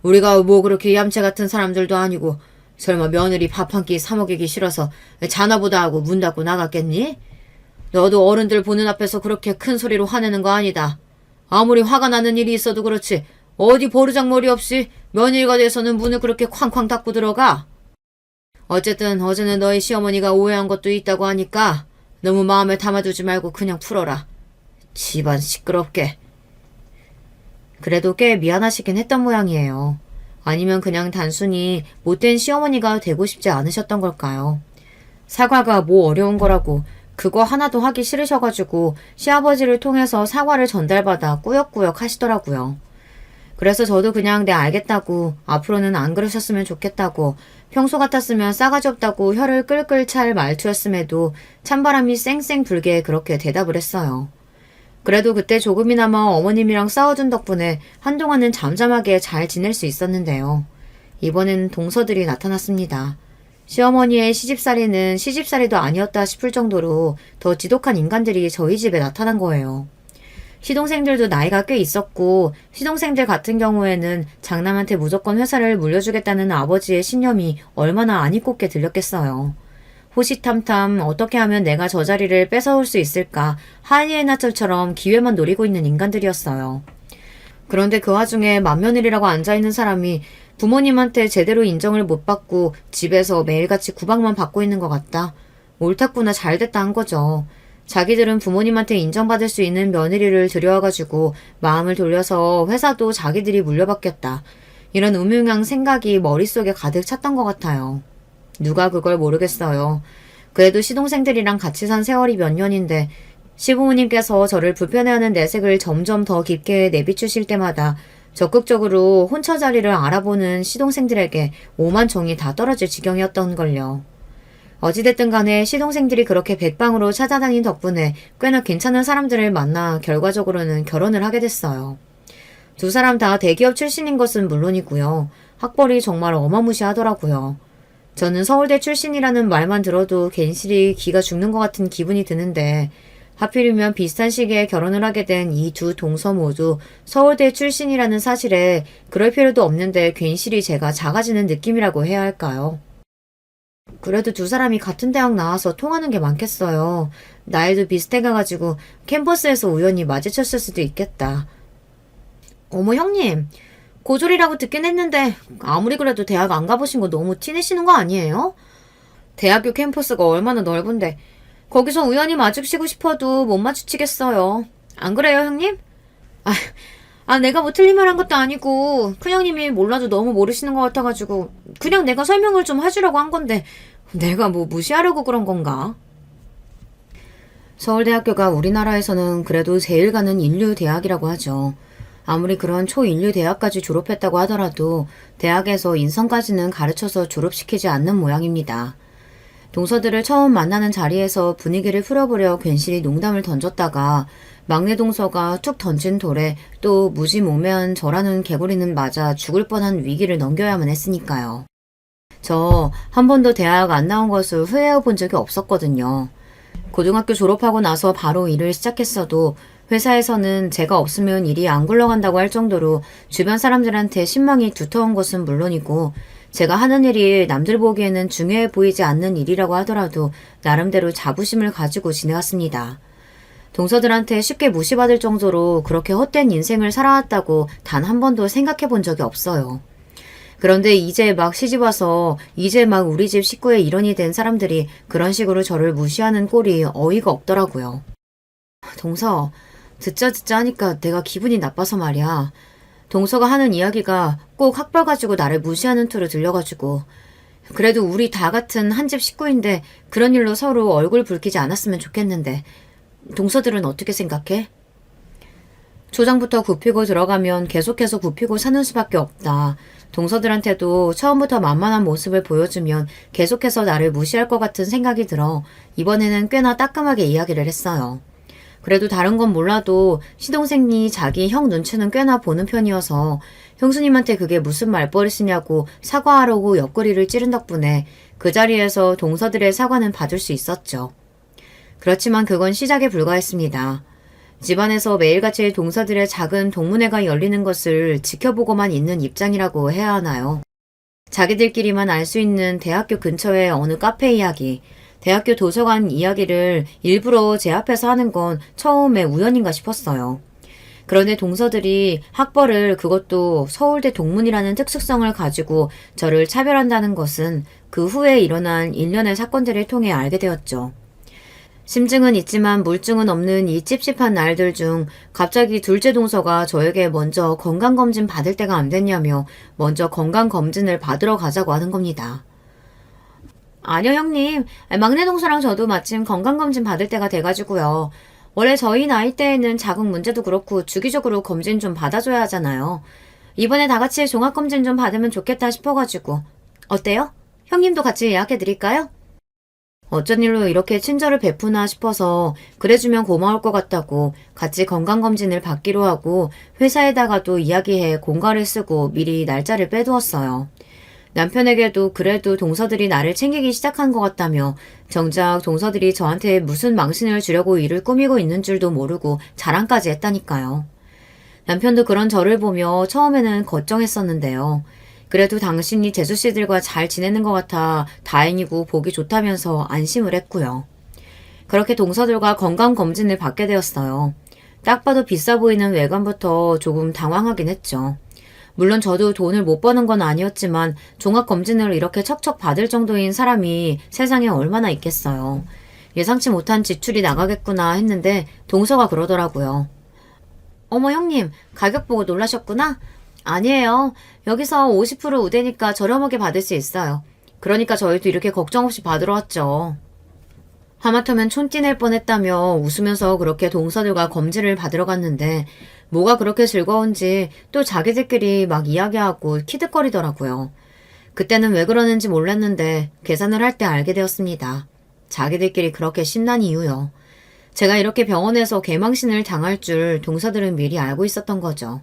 우리가 뭐 그렇게 얌체 같은 사람들도 아니고 설마 며느리 밥 한 끼 사 먹이기 싫어서 자나보다 하고 문 닫고 나갔겠니? 너도 어른들 보는 앞에서 그렇게 큰 소리로 화내는 거 아니다. 아무리 화가 나는 일이 있어도 그렇지 어디 버르장머리 없이 며느리가 돼서는 문을 그렇게 쾅쾅 닫고 들어가? 어쨌든 어제는 너희 시어머니가 오해한 것도 있다고 하니까 너무 마음에 담아두지 말고 그냥 풀어라. 집안 시끄럽게. 그래도 꽤 미안하시긴 했던 모양이에요. 아니면 그냥 단순히 못된 시어머니가 되고 싶지 않으셨던 걸까요? 사과가 뭐 어려운 거라고 그거 하나도 하기 싫으셔가지고 시아버지를 통해서 사과를 전달받아 꾸역꾸역 하시더라고요. 그래서 저도 그냥 네 알겠다고, 앞으로는 안 그러셨으면 좋겠다고, 평소 같았으면 싸가지 없다고 혀를 끌끌 찰 말투였음에도 찬바람이 쌩쌩 불게 그렇게 대답을 했어요. 그래도 그때 조금이나마 어머님이랑 싸워준 덕분에 한동안은 잠잠하게 잘 지낼 수 있었는데요. 이번엔 동서들이 나타났습니다. 시어머니의 시집살이는 시집살이도 아니었다 싶을 정도로 더 지독한 인간들이 저희 집에 나타난 거예요. 시동생들도 나이가 꽤 있었고 시동생들 같은 경우에는 장남한테 무조건 회사를 물려주겠다는 아버지의 신념이 얼마나 안 이꼽게 들렸겠어요. 호시탐탐 어떻게 하면 내가 저 자리를 뺏어올 수 있을까 하이에나처럼 기회만 노리고 있는 인간들이었어요. 그런데 그 와중에 맏며느리라고 앉아있는 사람이 부모님한테 제대로 인정을 못 받고 집에서 매일같이 구박만 받고 있는 것 같다. 옳았구나 잘됐다 한 거죠. 자기들은 부모님한테 인정받을 수 있는 며느리를 들여와가지고 마음을 돌려서 회사도 자기들이 물려받겠다. 이런 음흉한 생각이 머릿속에 가득 찼던 것 같아요. 누가 그걸 모르겠어요. 그래도 시동생들이랑 같이 산 세월이 몇 년인데 시부모님께서 저를 불편해하는 내색을 점점 더 깊게 내비추실 때마다 적극적으로 혼처 자리를 알아보는 시동생들에게 오만 정이 다 떨어질 지경이었던걸요. 어찌됐든 간에 시동생들이 그렇게 백방으로 찾아다닌 덕분에 꽤나 괜찮은 사람들을 만나 결과적으로는 결혼을 하게 됐어요. 두 사람 다 대기업 출신인 것은 물론이고요. 학벌이 정말 어마무시하더라고요. 저는 서울대 출신이라는 말만 들어도 괜시리 기가 죽는 것 같은 기분이 드는데 하필이면 비슷한 시기에 결혼을 하게 된 이 두 동서 모두 서울대 출신이라는 사실에 그럴 필요도 없는데 괜시리 제가 작아지는 느낌이라고 해야 할까요? 그래도 두 사람이 같은 대학 나와서 통하는 게 많겠어요. 나이도 비슷해가지고 캠퍼스에서 우연히 마주쳤을 수도 있겠다. 어머 형님, 고졸이라고 듣긴 했는데 아무리 그래도 대학 안 가보신 거 너무 티내시는 거 아니에요? 대학교 캠퍼스가 얼마나 넓은데 거기서 우연히 마주치고 싶어도 못 마주치겠어요. 안 그래요 형님? 내가 뭐 틀린 말 한 것도 아니고 큰형님이 몰라도 너무 모르시는 것 같아가지고 그냥 내가 설명을 좀 해주려고 한 건데 내가 뭐 무시하려고 그런 건가? 서울대학교가 우리나라에서는 그래도 제일 가는 인류 대학이라고 하죠. 아무리 그런 초인류 대학까지 졸업했다고 하더라도 대학에서 인성까지는 가르쳐서 졸업시키지 않는 모양입니다. 동서들을 처음 만나는 자리에서 분위기를 풀어보려 괜시리 농담을 던졌다가 막내 동서가 툭 던진 돌에 또 무지몽매한 저라는 개구리는 맞아 죽을 뻔한 위기를 넘겨야만 했으니까요. 저 한 번도 대학 안 나온 것을 후회해 본 적이 없었거든요. 고등학교 졸업하고 나서 바로 일을 시작했어도 회사에서는 제가 없으면 일이 안 굴러간다고 할 정도로 주변 사람들한테 신망이 두터운 것은 물론이고 제가 하는 일이 남들 보기에는 중요해 보이지 않는 일이라고 하더라도 나름대로 자부심을 가지고 지내왔습니다. 동서들한테 쉽게 무시받을 정도로 그렇게 헛된 인생을 살아왔다고 단 한 번도 생각해 본 적이 없어요. 그런데 이제 막 시집와서 이제 막 우리 집 식구의 일원이 된 사람들이 그런 식으로 저를 무시하는 꼴이 어이가 없더라고요. 동서, 듣자 하니까 내가 기분이 나빠서 말이야. 동서가 하는 이야기가 꼭 학벌 가지고 나를 무시하는 투로 들려가지고 그래도 우리 다 같은 한 집 식구인데 그런 일로 서로 얼굴 붉히지 않았으면 좋겠는데 동서들은 어떻게 생각해? 초장부터 굽히고 들어가면 계속해서 굽히고 사는 수밖에 없다. 동서들한테도 처음부터 만만한 모습을 보여주면 계속해서 나를 무시할 것 같은 생각이 들어 이번에는 꽤나 따끔하게 이야기를 했어요. 그래도 다른 건 몰라도 시동생이 자기 형 눈치는 꽤나 보는 편이어서 형수님한테 그게 무슨 말버릇이냐고 사과하려고 옆구리를 찌른 덕분에 그 자리에서 동서들의 사과는 받을 수 있었죠. 그렇지만 그건 시작에 불과했습니다. 집안에서 매일같이 동서들의 작은 동문회가 열리는 것을 지켜보고만 있는 입장이라고 해야 하나요? 자기들끼리만 알 수 있는 대학교 근처의 어느 카페 이야기, 대학교 도서관 이야기를 일부러 제 앞에서 하는 건 처음에 우연인가 싶었어요. 그런데 동서들이 학벌을 그것도 서울대 동문이라는 특수성을 가지고 저를 차별한다는 것은 그 후에 일어난 일련의 사건들을 통해 알게 되었죠. 심증은 있지만 물증은 없는 이 찝찝한 날들 중 갑자기 둘째 동서가 저에게 먼저 건강검진 받을 때가 안 됐냐며 먼저 건강검진을 받으러 가자고 하는 겁니다. 아니요 형님, 막내 동서랑 저도 마침 건강검진 받을 때가 돼가지고요. 원래 저희 나이 때에는 자궁 문제도 그렇고 주기적으로 검진 좀 받아줘야 하잖아요. 이번에 다 같이 종합검진 좀 받으면 좋겠다 싶어가지고. 어때요? 형님도 같이 예약해드릴까요? 어쩐 일로 이렇게 친절을 베푸나 싶어서 그래주면 고마울 것 같다고 같이 건강검진을 받기로 하고 회사에다가도 이야기해 공가를 쓰고 미리 날짜를 빼두었어요. 남편에게도 그래도 동서들이 나를 챙기기 시작한 것 같다며 정작 동서들이 저한테 무슨 망신을 주려고 일을 꾸미고 있는 줄도 모르고 자랑까지 했다니까요. 남편도 그런 저를 보며 처음에는 걱정했었는데요. 그래도 당신이 재수씨들과 잘 지내는 것 같아 다행이고 보기 좋다면서 안심을 했고요. 그렇게 동서들과 건강검진을 받게 되었어요. 딱 봐도 비싸 보이는 외관부터 조금 당황하긴 했죠. 물론 저도 돈을 못 버는 건 아니었지만 종합검진을 이렇게 척척 받을 정도인 사람이 세상에 얼마나 있겠어요. 예상치 못한 지출이 나가겠구나 했는데 동서가 그러더라고요. 어머 형님, 가격 보고 놀라셨구나? 아니에요. 여기서 50% 우대니까 저렴하게 받을 수 있어요. 그러니까 저희도 이렇게 걱정 없이 받으러 왔죠. 하마터면 촌띠 낼 뻔했다며 웃으면서 그렇게 동서들과 검진을 받으러 갔는데 뭐가 그렇게 즐거운지 또 자기들끼리 막 이야기하고 키득거리더라고요. 그때는 왜 그러는지 몰랐는데 계산을 할 때 알게 되었습니다. 자기들끼리 그렇게 신난 이유요. 제가 이렇게 병원에서 개망신을 당할 줄 동서들은 미리 알고 있었던 거죠.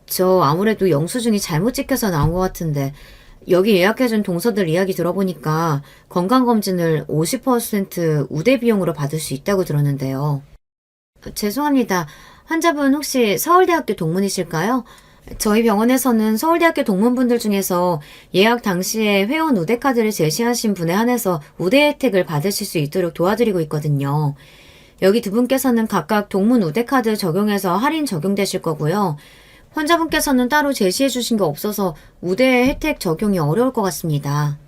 저 아무래도 영수증이 잘못 찍혀서 나온 것 같은데 여기 예약해준 동서들 이야기 들어보니까 건강검진을 50% 우대 비용으로 받을 수 있다고 들었는데요. 죄송합니다. 환자분 혹시 서울대학교 동문이실까요? 저희 병원에서는 서울대학교 동문분들 중에서 예약 당시에 회원 우대카드를 제시하신 분에 한해서 우대 혜택을 받으실 수 있도록 도와드리고 있거든요. 여기 두 분께서는 각각 동문 우대카드 적용해서 할인 적용되실 거고요. 환자분께서는 따로 제시해 주신 게 없어서 우대 혜택 적용이 어려울 것 같습니다.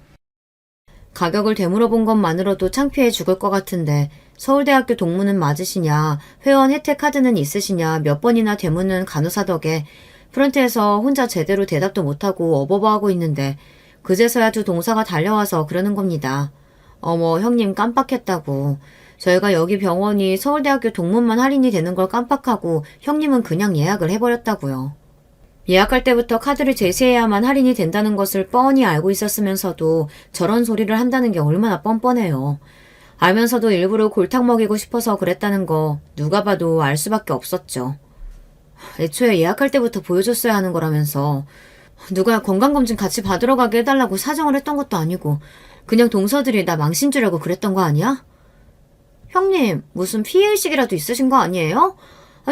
가격을 되물어본 것만으로도 창피해 죽을 것 같은데 서울대학교 동문은 맞으시냐, 회원 혜택 카드는 있으시냐 몇 번이나 되묻는 간호사 덕에 프런트에서 혼자 제대로 대답도 못하고 어버버하고 있는데 그제서야 두 동사가 달려와서 그러는 겁니다. 어머 형님 깜빡했다고. 저희가 여기 병원이 서울대학교 동문만 할인이 되는 걸 깜빡하고 형님은 그냥 예약을 해버렸다고요. 예약할 때부터 카드를 제시해야만 할인이 된다는 것을 뻔히 알고 있었으면서도 저런 소리를 한다는 게 얼마나 뻔뻔해요. 알면서도 일부러 골탕 먹이고 싶어서 그랬다는 거 누가 봐도 알 수밖에 없었죠. 애초에 예약할 때부터 보여줬어야 하는 거라면서 누가 건강검진 같이 받으러 가게 해달라고 사정을 했던 것도 아니고 그냥 동서들이 나 망신 주려고 그랬던 거 아니야? 형님, 무슨 피해의식이라도 있으신 거 아니에요?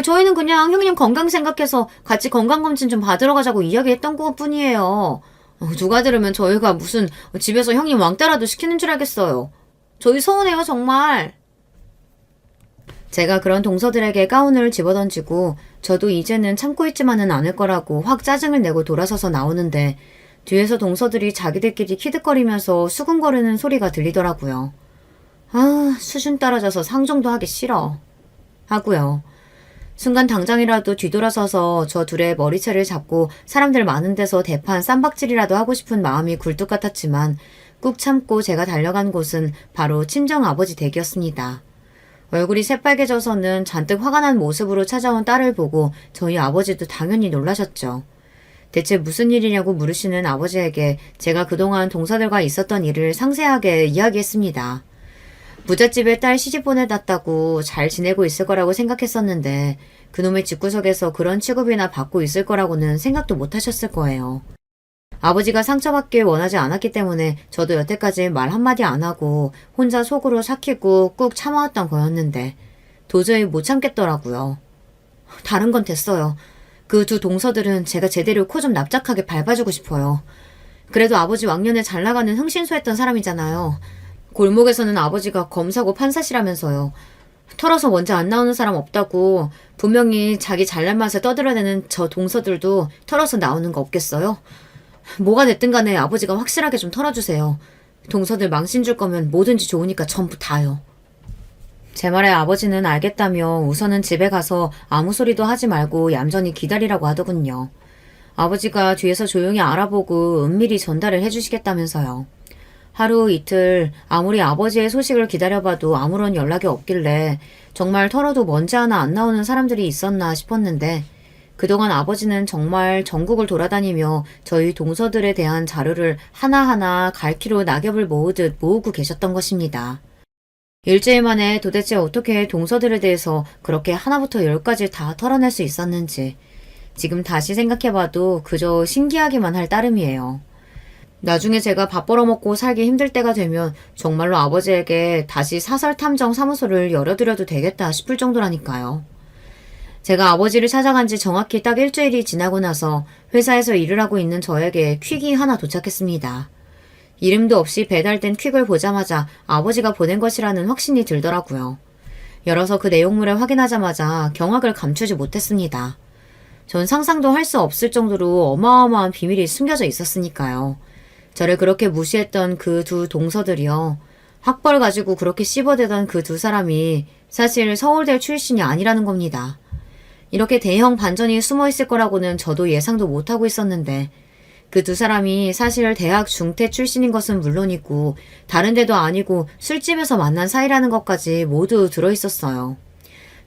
저희는 그냥 형님 건강 생각해서 같이 건강검진 좀 받으러 가자고 이야기했던 것 뿐이에요. 누가 들으면 저희가 무슨 집에서 형님 왕따라도 시키는 줄 알겠어요. 저희 서운해요, 정말. 제가 그런 동서들에게 가운을 집어던지고 저도 이제는 참고 있지만은 않을 거라고 확 짜증을 내고 돌아서서 나오는데 뒤에서 동서들이 자기들끼리 키득거리면서 수근거리는 소리가 들리더라고요. 아, 수준 떨어져서 상종도 하기 싫어. 하고요. 순간 당장이라도 뒤돌아서서 저 둘의 머리채를 잡고 사람들 많은 데서 대판 쌈박질이라도 하고 싶은 마음이 굴뚝 같았지만 꾹 참고 제가 달려간 곳은 바로 친정아버지 댁이었습니다. 얼굴이 새빨개져서는 잔뜩 화가 난 모습으로 찾아온 딸을 보고 저희 아버지도 당연히 놀라셨죠. 대체 무슨 일이냐고 물으시는 아버지에게 제가 그동안 동서들과 있었던 일을 상세하게 이야기했습니다. 부잣집에 딸 시집 보내놨다고 잘 지내고 있을 거라고 생각했었는데 그놈의 집구석에서 그런 취급이나 받고 있을 거라고는 생각도 못 하셨을 거예요. 아버지가 상처받길 원하지 않았기 때문에 저도 여태까지 말 한마디 안 하고 혼자 속으로 삭히고 꾹 참아왔던 거였는데 도저히 못 참겠더라고요. 다른 건 됐어요. 그 두 동서들은 제가 제대로 코 좀 납작하게 밟아주고 싶어요. 그래도 아버지 왕년에 잘 나가는 흥신소했던 사람이잖아요. 골목에서는 아버지가 검사고 판사시라면서요. 털어서 먼저 안 나오는 사람 없다고 분명히 자기 잘난 맛에 떠들어대는 저 동서들도 털어서 나오는 거 없겠어요? 뭐가 됐든 간에 아버지가 확실하게 좀 털어주세요. 동서들 망신 줄 거면 뭐든지 좋으니까 전부 다요. 제 말에 아버지는 알겠다며 우선은 집에 가서 아무 소리도 하지 말고 얌전히 기다리라고 하더군요. 아버지가 뒤에서 조용히 알아보고 은밀히 전달을 해주시겠다면서요. 하루 이틀 아무리 아버지의 소식을 기다려봐도 아무런 연락이 없길래 정말 털어도 먼지 하나 안 나오는 사람들이 있었나 싶었는데 그동안 아버지는 정말 전국을 돌아다니며 저희 동서들에 대한 자료를 하나하나 갈퀴로 낙엽을 모으듯 모으고 계셨던 것입니다. 일주일 만에 도대체 어떻게 동서들에 대해서 그렇게 하나부터 열까지 다 털어낼 수 있었는지 지금 다시 생각해봐도 그저 신기하기만 할 따름이에요. 나중에 제가 밥 벌어먹고 살기 힘들 때가 되면 정말로 아버지에게 다시 사설탐정 사무소를 열어드려도 되겠다 싶을 정도라니까요. 제가 아버지를 찾아간 지 정확히 딱 일주일이 지나고 나서 회사에서 일을 하고 있는 저에게 퀵이 하나 도착했습니다. 이름도 없이 배달된 퀵을 보자마자 아버지가 보낸 것이라는 확신이 들더라고요. 열어서 그 내용물을 확인하자마자 경악을 감추지 못했습니다. 전 상상도 할 수 없을 정도로 어마어마한 비밀이 숨겨져 있었으니까요. 저를 그렇게 무시했던 그 두 동서들이요. 학벌 가지고 그렇게 씹어대던 그 두 사람이 사실 서울대 출신이 아니라는 겁니다. 이렇게 대형 반전이 숨어 있을 거라고는 저도 예상도 못하고 있었는데 그 두 사람이 사실 대학 중퇴 출신인 것은 물론이고 다른 데도 아니고 술집에서 만난 사이라는 것까지 모두 들어있었어요.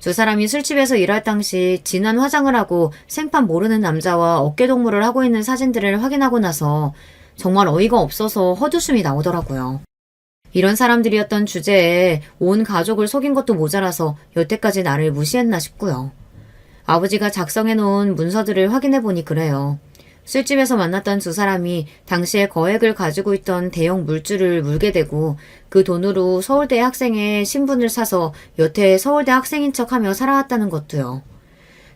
두 사람이 술집에서 일할 당시 진한 화장을 하고 생판 모르는 남자와 어깨동무를 하고 있는 사진들을 확인하고 나서 정말 어이가 없어서 헛웃음이 나오더라고요. 이런 사람들이었던 주제에 온 가족을 속인 것도 모자라서 여태까지 나를 무시했나 싶고요. 아버지가 작성해놓은 문서들을 확인해보니 그래요. 술집에서 만났던 두 사람이 당시에 거액을 가지고 있던 대형 물주를 물게 되고 그 돈으로 서울대 학생의 신분을 사서 여태 서울대 학생인 척하며 살아왔다는 것도요.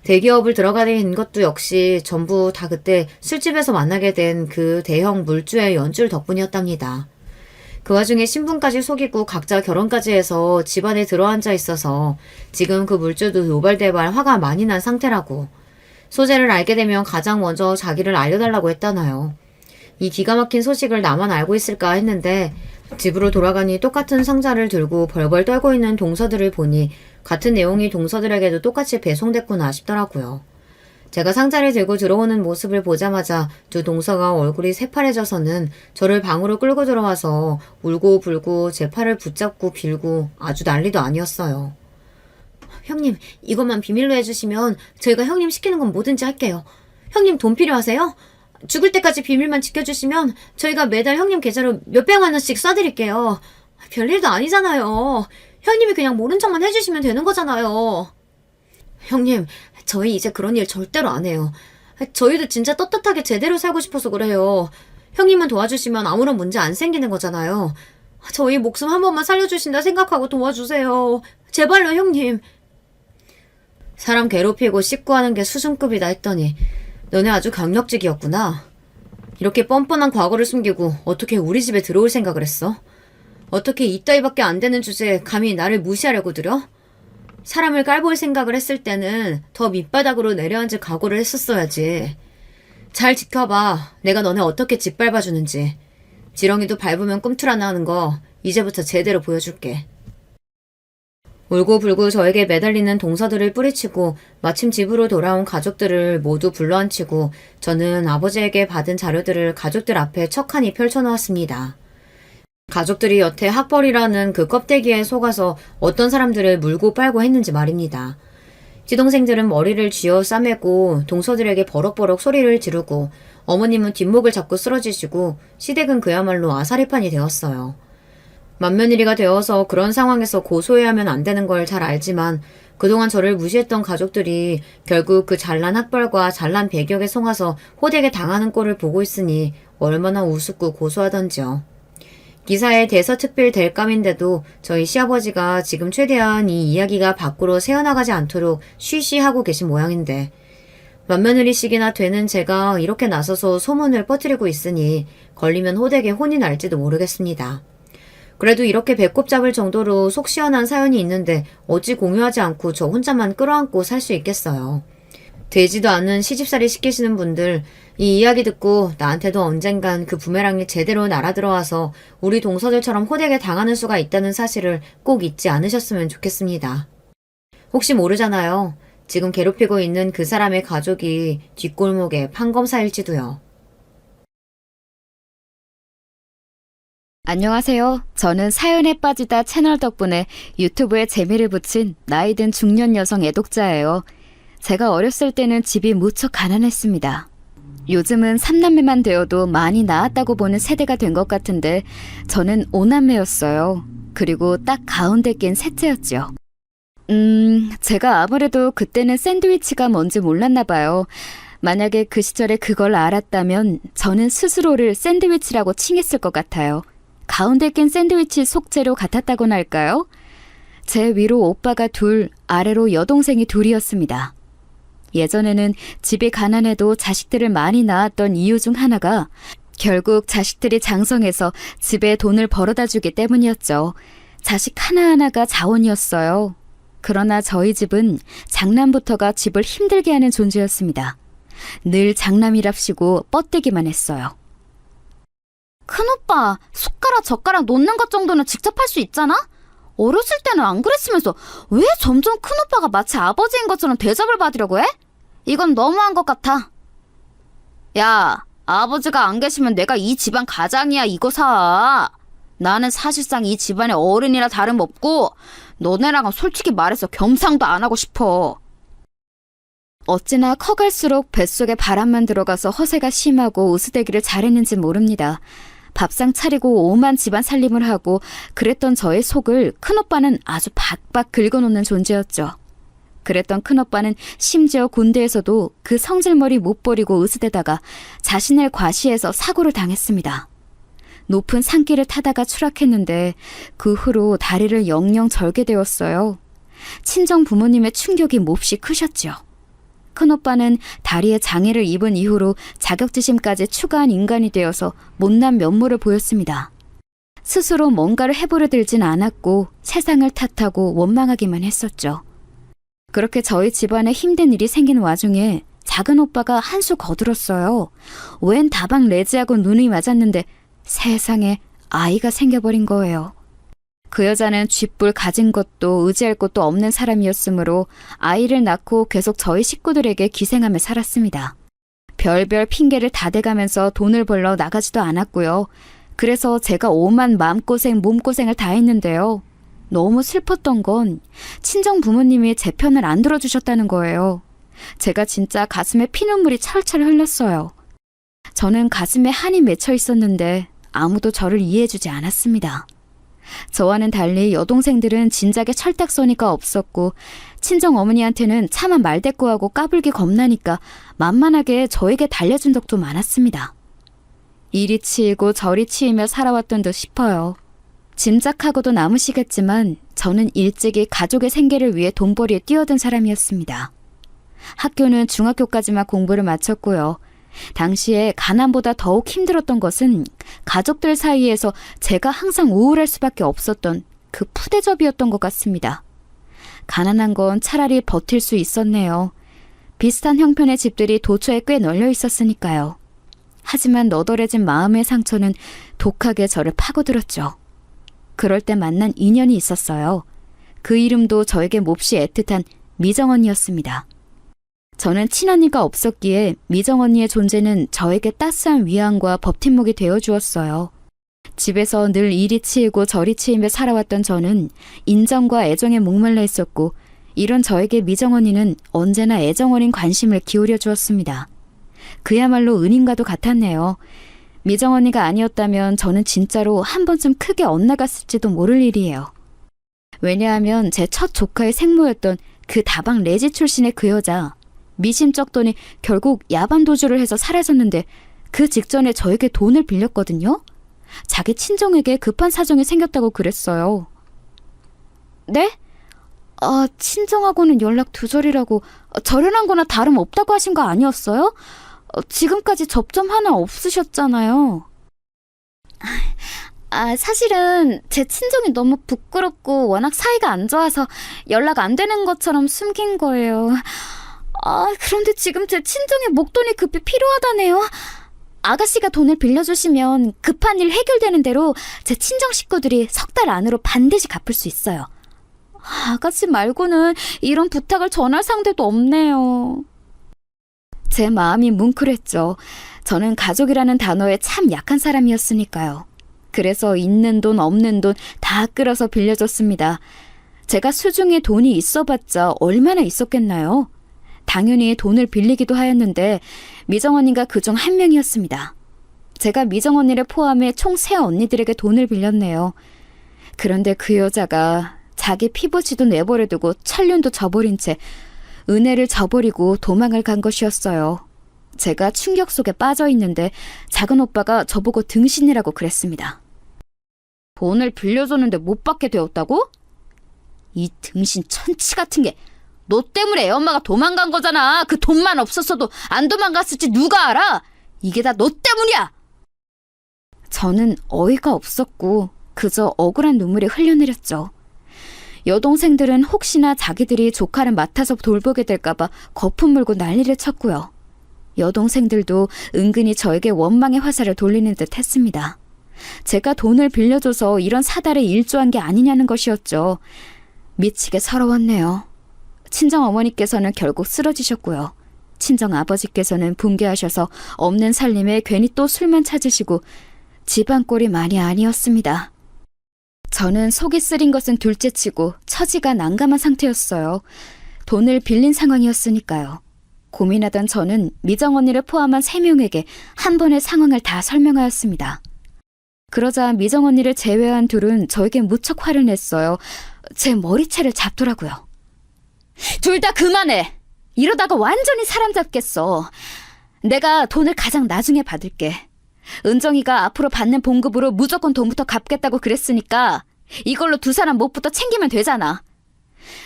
대기업을 들어가게 된 것도 역시 전부 다 그때 술집에서 만나게 된 그 대형 물주의 연출 덕분이었답니다. 그 와중에 신분까지 속이고 각자 결혼까지 해서 집안에 들어앉아 있어서 지금 그 물주도 노발대발 화가 많이 난 상태라고. 소재를 알게 되면 가장 먼저 자기를 알려달라고 했다나요. 이 기가 막힌 소식을 나만 알고 있을까 했는데 집으로 돌아가니 똑같은 상자를 들고 벌벌 떨고 있는 동서들을 보니 같은 내용이 동서들에게도 똑같이 배송됐구나 싶더라고요. 제가 상자를 들고 들어오는 모습을 보자마자 두 동서가 얼굴이 새파래져서는 저를 방으로 끌고 들어와서 울고 불고 제 팔을 붙잡고 빌고 아주 난리도 아니었어요. 형님, 이것만 비밀로 해주시면 저희가 형님 시키는 건 뭐든지 할게요. 형님 돈 필요하세요? 죽을 때까지 비밀만 지켜주시면 저희가 매달 형님 계좌로 몇백만 원씩 쏴드릴게요. 별일도 아니잖아요. 형님이 그냥 모른 척만 해주시면 되는 거잖아요. 형님, 저희 이제 그런 일 절대로 안 해요. 저희도 진짜 떳떳하게 제대로 살고 싶어서 그래요. 형님만 도와주시면 아무런 문제 안 생기는 거잖아요. 저희 목숨 한 번만 살려주신다 생각하고 도와주세요. 제발요, 형님. 사람 괴롭히고 씹고 하는 게 수준급이다 했더니 너네 아주 강력직이었구나. 이렇게 뻔뻔한 과거를 숨기고 어떻게 우리 집에 들어올 생각을 했어? 어떻게 이따위밖에 안 되는 주제에 감히 나를 무시하려고 들여? 사람을 깔볼 생각을 했을 때는 더 밑바닥으로 내려앉을 각오를 했었어야지. 잘 지켜봐. 내가 너네 어떻게 짓밟아주는지. 지렁이도 밟으면 꿈틀하나 하는 거 이제부터 제대로 보여줄게. 울고불고 저에게 매달리는 동서들을 뿌리치고 마침 집으로 돌아온 가족들을 모두 불러앉히고 저는 아버지에게 받은 자료들을 가족들 앞에 척하니 펼쳐놓았습니다. 가족들이 여태 학벌이라는 그 껍데기에 속아서 어떤 사람들을 물고 빨고 했는지 말입니다. 시동생들은 머리를 쥐어 싸매고 동서들에게 버럭버럭 소리를 지르고 어머님은 뒷목을 잡고 쓰러지시고 시댁은 그야말로 아사리판이 되었어요. 맏며느리가 되어서 그런 상황에서 고소해야 하면 안 되는 걸 잘 알지만 그동안 저를 무시했던 가족들이 결국 그 잘난 학벌과 잘난 배격에 속아서 호되게 당하는 꼴을 보고 있으니 얼마나 우습고 고소하던지요. 기사에 대서특필 될 감인데도 저희 시아버지가 지금 최대한 이 이야기가 밖으로 새어나가지 않도록 쉬쉬하고 계신 모양인데 맏며느리식이나 되는 제가 이렇게 나서서 소문을 퍼뜨리고 있으니 걸리면 호되게 혼이 날지도 모르겠습니다. 그래도 이렇게 배꼽 잡을 정도로 속 시원한 사연이 있는데 어찌 공유하지 않고 저 혼자만 끌어안고 살 수 있겠어요. 되지도 않은 시집살이 시키시는 분들 이 이야기 듣고 나한테도 언젠간 그 부메랑이 제대로 날아들어와서 우리 동서들처럼 호되게 당하는 수가 있다는 사실을 꼭 잊지 않으셨으면 좋겠습니다. 혹시 모르잖아요. 지금 괴롭히고 있는 그 사람의 가족이 뒷골목의 판검사일지도요. 안녕하세요. 저는 사연에 빠지다 채널 덕분에 유튜브에 재미를 붙인 나이든 중년 여성 애독자예요. 제가 어렸을 때는 집이 무척 가난했습니다. 요즘은 3남매만 되어도 많이 나았다고 보는 세대가 된 것 같은데 저는 5남매였어요. 그리고 딱 가운데 낀 셋째였죠. 제가 아무래도 그때는 샌드위치가 뭔지 몰랐나 봐요. 만약에 그 시절에 그걸 알았다면 저는 스스로를 샌드위치라고 칭했을 것 같아요. 가운데 낀 샌드위치 속재료 같았다고나 할까요? 제 위로 오빠가 둘, 아래로 여동생이 둘이었습니다. 예전에는 집이 가난해도 자식들을 많이 낳았던 이유 중 하나가 결국 자식들이 장성해서 집에 돈을 벌어다 주기 때문이었죠. 자식 하나하나가 자원이었어요. 그러나 저희 집은 장남부터가 집을 힘들게 하는 존재였습니다. 늘 장남이랍시고 뻗대기만 했어요. 큰오빠, 숟가락 젓가락 놓는 것 정도는 직접 할 수 있잖아? 어렸을 때는 안 그랬으면서 왜 점점 큰오빠가 마치 아버지인 것처럼 대접을 받으려고 해? 이건 너무한 것 같아. 야, 아버지가 안 계시면 내가 이 집안 가장이야, 이거 사. 나는 사실상 이 집안의 어른이라 다름없고 너네랑은 솔직히 말해서 겸상도 안 하고 싶어. 어찌나 커갈수록 뱃속에 바람만 들어가서 허세가 심하고 으스대기를 잘했는지 모릅니다. 밥상 차리고 오만 집안 살림을 하고 그랬던 저의 속을 큰오빠는 아주 박박 긁어놓는 존재였죠. 그랬던 큰오빠는 심지어 군대에서도 그 성질머리 못 버리고 으스대다가 자신을 과시해서 사고를 당했습니다. 높은 산길을 타다가 추락했는데 그 후로 다리를 영영 절게 되었어요. 친정 부모님의 충격이 몹시 크셨죠. 큰오빠는 다리에 장애를 입은 이후로 자격지심까지 추가한 인간이 되어서 못난 면모를 보였습니다. 스스로 뭔가를 해보려 들진 않았고 세상을 탓하고 원망하기만 했었죠. 그렇게 저희 집안에 힘든 일이 생긴 와중에 작은 오빠가 한 수 거들었어요. 웬 다방 레지하고 눈이 맞았는데 세상에 아이가 생겨버린 거예요. 그 여자는 쥐뿔 가진 것도 의지할 것도 없는 사람이었으므로 아이를 낳고 계속 저희 식구들에게 기생하며 살았습니다. 별별 핑계를 다 대가면서 돈을 벌러 나가지도 않았고요. 그래서 제가 오만 마음고생 몸고생을 다 했는데요. 너무 슬펐던 건 친정 부모님이 제 편을 안 들어주셨다는 거예요. 제가 진짜 가슴에 피눈물이 철철 흘렀어요. 저는 가슴에 한이 맺혀 있었는데 아무도 저를 이해해주지 않았습니다. 저와는 달리 여동생들은 진작에 철딱서니가 없었고 친정 어머니한테는 차마 말대꾸하고 까불기 겁나니까 만만하게 저에게 달래준 적도 많았습니다. 이리 치이고 저리 치이며 살아왔던 듯 싶어요. 짐작하고도 남으시겠지만 저는 일찍이 가족의 생계를 위해 돈벌이에 뛰어든 사람이었습니다. 학교는 중학교까지만 공부를 마쳤고요. 당시에 가난보다 더욱 힘들었던 것은 가족들 사이에서 제가 항상 우울할 수밖에 없었던 그 푸대접이었던 것 같습니다. 가난한 건 차라리 버틸 수 있었네요. 비슷한 형편의 집들이 도처에 꽤 널려 있었으니까요. 하지만 너덜해진 마음의 상처는 독하게 저를 파고들었죠. 그럴 때 만난 인연이 있었어요. 그 이름도 저에게 몹시 애틋한 미정언니였습니다. 저는 친언니가 없었기에 미정언니의 존재는 저에게 따스한 위안과 버팀목이 되어주었어요. 집에서 늘 이리 치이고 저리 치이며 살아왔던 저는 인정과 애정에 목말라 있었고 이런 저에게 미정언니는 언제나 애정어린 관심을 기울여 주었습니다. 그야말로 은인과도 같았네요. 미정언니가 아니었다면 저는 진짜로 한 번쯤 크게 엇나갔을지도 모를 일이에요. 왜냐하면 제 첫 조카의 생모였던 그 다방 레지 출신의 그 여자, 미심쩍더니 결국 야반 도주를 해서 사라졌는데 그 직전에 저에게 돈을 빌렸거든요. 자기 친정에게 급한 사정이 생겼다고 그랬어요. 네? 친정하고는 연락 두절이라고 절연한 거나 다름없다고 하신 거 아니었어요? 지금까지 접점 하나 없으셨잖아요. 사실은 제 친정이 너무 부끄럽고 워낙 사이가 안 좋아서 연락 안 되는 것처럼 숨긴 거예요. 그런데 지금 제 친정에 목돈이 급히 필요하다네요. 아가씨가 돈을 빌려주시면 급한 일 해결되는 대로 제 친정 식구들이 석 달 안으로 반드시 갚을 수 있어요. 아가씨 말고는 이런 부탁을 전할 상대도 없네요. 제 마음이 뭉클했죠. 저는 가족이라는 단어에 참 약한 사람이었으니까요. 그래서 있는 돈 없는 돈 다 끌어서 빌려줬습니다. 제가 수중에 돈이 있어봤자 얼마나 있었겠나요? 당연히 돈을 빌리기도 하였는데 미정언니가 그중 한 명이었습니다. 제가 미정언니를 포함해 총 3언니들에게 돈을 빌렸네요. 그런데 그 여자가 자기 피부치도 내버려두고 천륜도 저버린 채 은혜를 저버리고 도망을 간 것이었어요. 제가 충격 속에 빠져 있는데 작은 오빠가 저보고 등신이라고 그랬습니다. 돈을 빌려줬는데 못 받게 되었다고? 이 등신 천치 같은 게 너 때문에 애 엄마가 도망간 거잖아. 그 돈만 없었어도 안 도망갔을지 누가 알아? 이게 다 너 때문이야. 저는 어이가 없었고 그저 억울한 눈물이 흘려내렸죠. 여동생들은 혹시나 자기들이 조카를 맡아서 돌보게 될까봐 거품 물고 난리를 쳤고요. 여동생들도 은근히 저에게 원망의 화살을 돌리는 듯 했습니다. 제가 돈을 빌려줘서 이런 사달에 일조한 게 아니냐는 것이었죠. 미치게 서러웠네요. 친정어머니께서는 결국 쓰러지셨고요. 친정아버지께서는 붕괴하셔서 없는 살림에 괜히 또 술만 찾으시고 집안 꼴이 많이 아니었습니다. 저는 속이 쓰린 것은 둘째치고 처지가 난감한 상태였어요. 돈을 빌린 상황이었으니까요. 고민하던 저는 미정 언니를 포함한 3명에게 한 번에 상황을 다 설명하였습니다. 그러자 미정 언니를 제외한 둘은 저에게 무척 화를 냈어요. 제 머리채를 잡더라고요. 둘 다 그만해. 이러다가 완전히 사람 잡겠어. 내가 돈을 가장 나중에 받을게. 은정이가 앞으로 받는 봉급으로 무조건 돈부터 갚겠다고 그랬으니까 이걸로 두 사람 몫부터 챙기면 되잖아.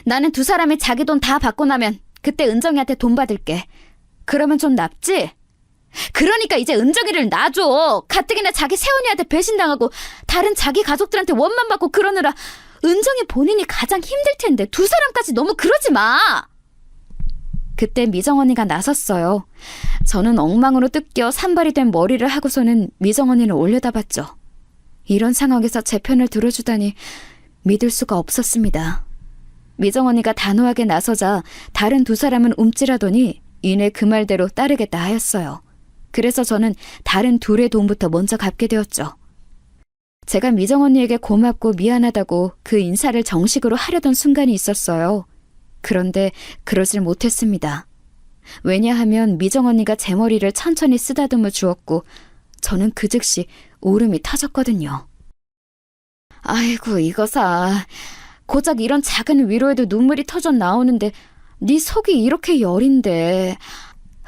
나는 두 사람이 자기 돈 다 받고 나면 그때 은정이한테 돈 받을게. 그러면 좀 납지? 그러니까 이제 은정이를 놔줘. 가뜩이나 자기 새언니한테 배신당하고 다른 자기 가족들한테 원만 받고 그러느라 은정이 본인이 가장 힘들 텐데 두 사람까지 너무 그러지 마. 그때 미정 언니가 나섰어요. 저는 엉망으로 뜯겨 산발이 된 머리를 하고서는 미정 언니를 올려다봤죠. 이런 상황에서 제 편을 들어주다니 믿을 수가 없었습니다. 미정 언니가 단호하게 나서자 다른 두 사람은 움찔하더니 이내 그 말대로 따르겠다 하였어요. 그래서 저는 다른 둘의 돈부터 먼저 갚게 되었죠. 제가 미정 언니에게 고맙고 미안하다고 그 인사를 정식으로 하려던 순간이 있었어요. 그런데 그러질 못했습니다. 왜냐하면 미정 언니가 제 머리를 천천히 쓰다듬어 주었고 저는 그 즉시 울음이 터졌거든요. 아이고 이거사. 고작 이런 작은 위로에도 눈물이 터져 나오는데 네 속이 이렇게 여린데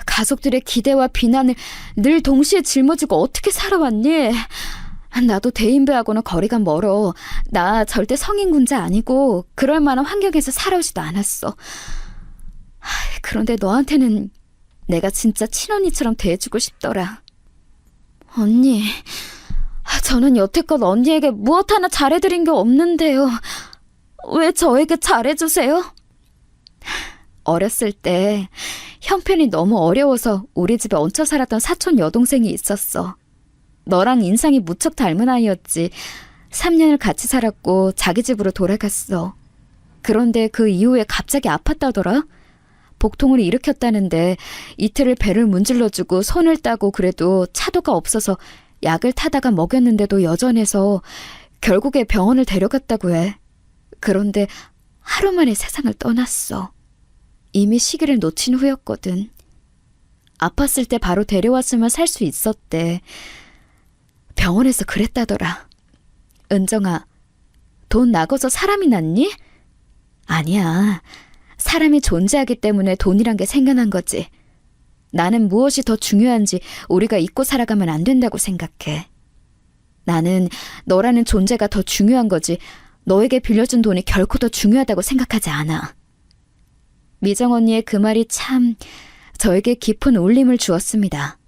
가족들의 기대와 비난을 늘 동시에 짊어지고 어떻게 살아왔니? 나도 대인배하고는 거리가 멀어. 나 절대 성인군자 아니고 그럴 만한 환경에서 살아오지도 않았어. 그런데 너한테는 내가 진짜 친언니처럼 대해주고 싶더라. 언니, 저는 여태껏 언니에게 무엇 하나 잘해드린 게 없는데요. 왜 저에게 잘해주세요? 어렸을 때 형편이 너무 어려워서 우리 집에 얹혀 살았던 사촌 여동생이 있었어. 너랑 인상이 무척 닮은 아이였지. 3년을 같이 살았고 자기 집으로 돌아갔어. 그런데 그 이후에 갑자기 아팠다더라. 복통을 일으켰다는데 이틀을 배를 문질러주고 손을 따고 그래도 차도가 없어서 약을 타다가 먹였는데도 여전해서 결국에 병원을 데려갔다고 해. 그런데 하루 만에 세상을 떠났어. 이미 시기를 놓친 후였거든. 아팠을 때 바로 데려왔으면 살 수 있었대. 병원에서 그랬다더라. 은정아, 돈 나고서 사람이 났니? 아니야. 사람이 존재하기 때문에 돈이란 게 생겨난 거지. 나는 무엇이 더 중요한지 우리가 잊고 살아가면 안 된다고 생각해. 나는 너라는 존재가 더 중요한 거지 너에게 빌려준 돈이 결코 더 중요하다고 생각하지 않아. 미정 언니의 그 말이 참 저에게 깊은 울림을 주었습니다.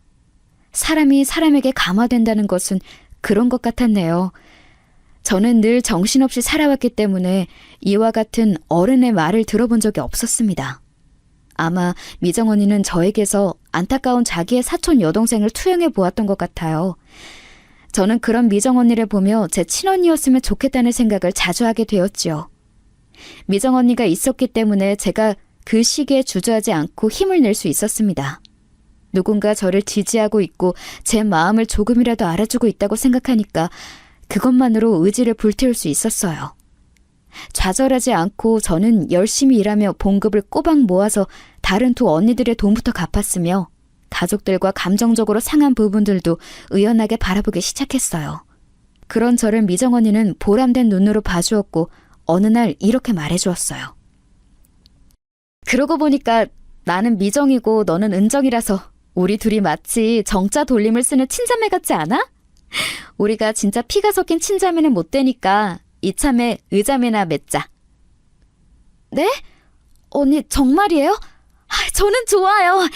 사람이 사람에게 감화된다는 것은 그런 것 같았네요. 저는 늘 정신없이 살아왔기 때문에 이와 같은 어른의 말을 들어본 적이 없었습니다. 아마 미정 언니는 저에게서 안타까운 자기의 사촌 여동생을 투영해 보았던 것 같아요. 저는 그런 미정 언니를 보며 제 친언니였으면 좋겠다는 생각을 자주 하게 되었지요. 미정 언니가 있었기 때문에 제가 그 시기에 주저하지 않고 힘을 낼 수 있었습니다. 누군가 저를 지지하고 있고 제 마음을 조금이라도 알아주고 있다고 생각하니까 그것만으로 의지를 불태울 수 있었어요. 좌절하지 않고 저는 열심히 일하며 봉급을 꼬박 모아서 다른 두 언니들의 돈부터 갚았으며 가족들과 감정적으로 상한 부분들도 의연하게 바라보기 시작했어요. 그런 저를 미정 언니는 보람된 눈으로 봐주었고 어느 날 이렇게 말해주었어요. 그러고 보니까 나는 미정이고 너는 은정이라서 우리 둘이 마치 정자 돌림을 쓰는 친자매 같지 않아? 우리가 진짜 피가 섞인 친자매는 못 되니까 이참에 의자매나 맺자. 네? 언니 정말이에요? 저는 좋아요.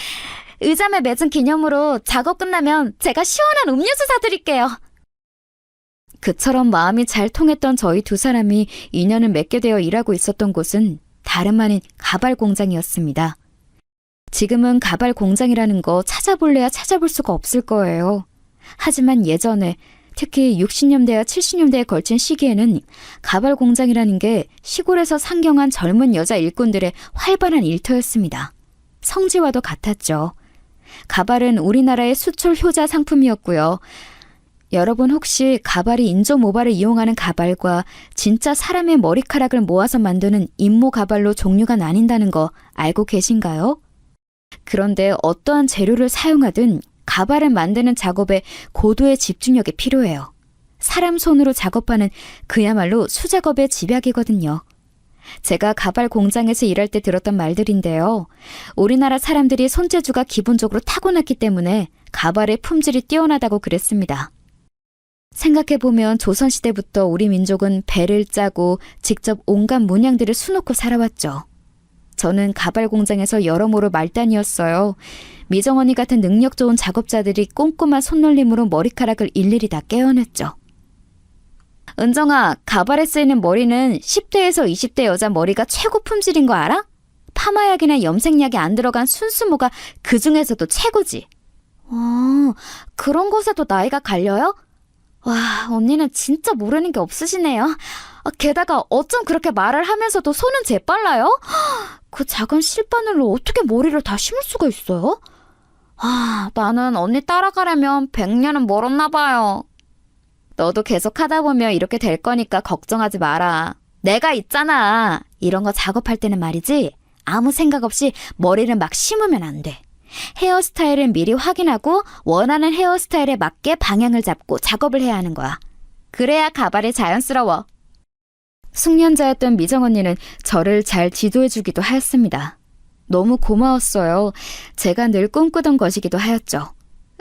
의자매 맺은 기념으로 작업 끝나면 제가 시원한 음료수 사드릴게요. 그처럼 마음이 잘 통했던 저희 두 사람이 인연을 맺게 되어 일하고 있었던 곳은 다름 아닌 가발 공장이었습니다. 지금은 가발 공장이라는 거 찾아볼래야 찾아볼 수가 없을 거예요. 하지만 예전에 특히 60년대와 70년대에 걸친 시기에는 가발 공장이라는 게 시골에서 상경한 젊은 여자 일꾼들의 활발한 일터였습니다. 성지와도 같았죠. 가발은 우리나라의 수출 효자 상품이었고요. 여러분 혹시 가발이 인조 모발을 이용하는 가발과 진짜 사람의 머리카락을 모아서 만드는 인모 가발로 종류가 나뉜다는 거 알고 계신가요? 그런데 어떠한 재료를 사용하든 가발을 만드는 작업에 고도의 집중력이 필요해요. 사람 손으로 작업하는 그야말로 수작업의 집약이거든요. 제가 가발 공장에서 일할 때 들었던 말들인데요. 우리나라 사람들이 손재주가 기본적으로 타고났기 때문에 가발의 품질이 뛰어나다고 그랬습니다. 생각해보면 조선시대부터 우리 민족은 배를 짜고 직접 온갖 문양들을 수놓고 살아왔죠. 저는 가발 공장에서 여러모로 말단이었어요. 미정 언니 같은 능력 좋은 작업자들이 꼼꼼한 손놀림으로 머리카락을 일일이 다 깨어냈죠. 은정아, 가발에 쓰이는 머리는 10대에서 20대 여자 머리가 최고 품질인 거 알아? 파마약이나 염색약이 안 들어간 순수모가 그 중에서도 최고지. 그런 것에도 나이가 갈려요? 와, 언니는 진짜 모르는 게 없으시네요. 게다가 어쩜 그렇게 말을 하면서도 손은 재빨라요? 그 작은 실바늘로 어떻게 머리를 다 심을 수가 있어요? 나는 언니 따라가려면 100년은 멀었나 봐요. 너도 계속 하다 보면 이렇게 될 거니까 걱정하지 마라. 내가 있잖아. 이런 거 작업할 때는 말이지. 아무 생각 없이 머리를 막 심으면 안 돼. 헤어스타일을 미리 확인하고 원하는 헤어스타일에 맞게 방향을 잡고 작업을 해야 하는 거야. 그래야 가발이 자연스러워. 숙련자였던 미정 언니는 저를 잘 지도해주기도 하였습니다. 너무 고마웠어요. 제가 늘 꿈꾸던 것이기도 하였죠.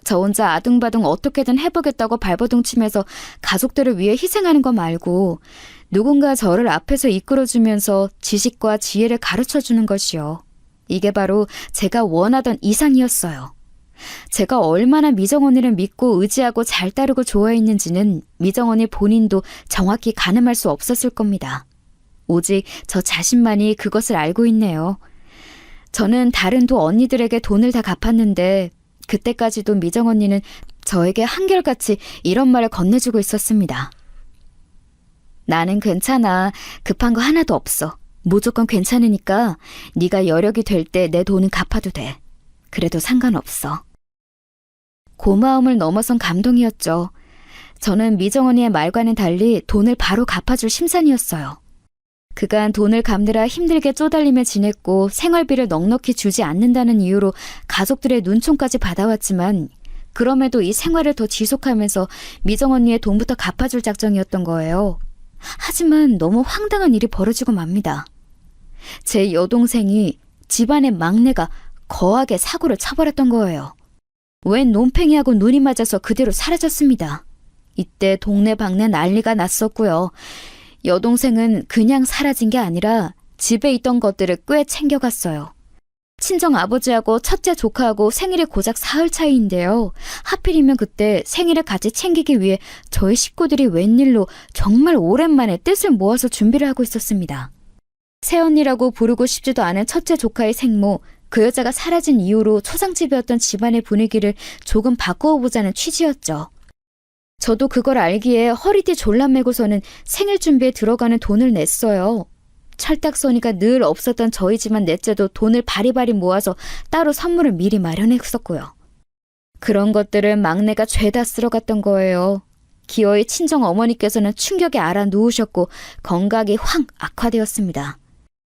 저 혼자 아둥바둥 어떻게든 해보겠다고 발버둥 치면서 가족들을 위해 희생하는 거 말고 누군가 저를 앞에서 이끌어주면서 지식과 지혜를 가르쳐주는 것이요. 이게 바로 제가 원하던 이상이었어요. 제가 얼마나 미정 언니를 믿고 의지하고 잘 따르고 좋아했는지는 미정 언니 본인도 정확히 가늠할 수 없었을 겁니다. 오직 저 자신만이 그것을 알고 있네요. 저는 다른 두 언니들에게 돈을 다 갚았는데 그때까지도 미정 언니는 저에게 한결같이 이런 말을 건네주고 있었습니다. 나는 괜찮아. 급한 거 하나도 없어. 무조건 괜찮으니까 네가 여력이 될 때 내 돈은 갚아도 돼. 그래도 상관없어. 고마움을 넘어선 감동이었죠. 저는 미정 언니의 말과는 달리 돈을 바로 갚아줄 심산이었어요. 그간 돈을 갚느라 힘들게 쪼달리며 지냈고 생활비를 넉넉히 주지 않는다는 이유로 가족들의 눈총까지 받아왔지만 그럼에도 이 생활을 더 지속하면서 미정 언니의 돈부터 갚아줄 작정이었던 거예요. 하지만 너무 황당한 일이 벌어지고 맙니다. 제 여동생이 집안의 막내가 거하게 사고를 쳐버렸던 거예요. 웬 논팽이하고 눈이 맞아서 그대로 사라졌습니다. 이때 동네방네 난리가 났었고요. 여동생은 그냥 사라진 게 아니라 집에 있던 것들을 꽤 챙겨갔어요. 친정 아버지하고 첫째 조카하고 생일이 고작 사흘 차이인데요. 하필이면 그때 생일을 같이 챙기기 위해 저희 식구들이 웬일로 정말 오랜만에 뜻을 모아서 준비를 하고 있었습니다. 새언니라고 부르고 싶지도 않은 첫째 조카의 생모, 그 여자가 사라진 이후로 초상집이었던 집안의 분위기를 조금 바꾸어 보자는 취지였죠. 저도 그걸 알기에 허리띠 졸라매고서는 생일 준비에 들어가는 돈을 냈어요. 철딱서니가 늘 없었던 저희 집안 넷째도 돈을 바리바리 모아서 따로 선물을 미리 마련했었고요. 그런 것들을 막내가 죄다 쓸어갔던 거예요. 기어이 친정 어머니께서는 충격에 알아 누우셨고 건강이 확 악화되었습니다.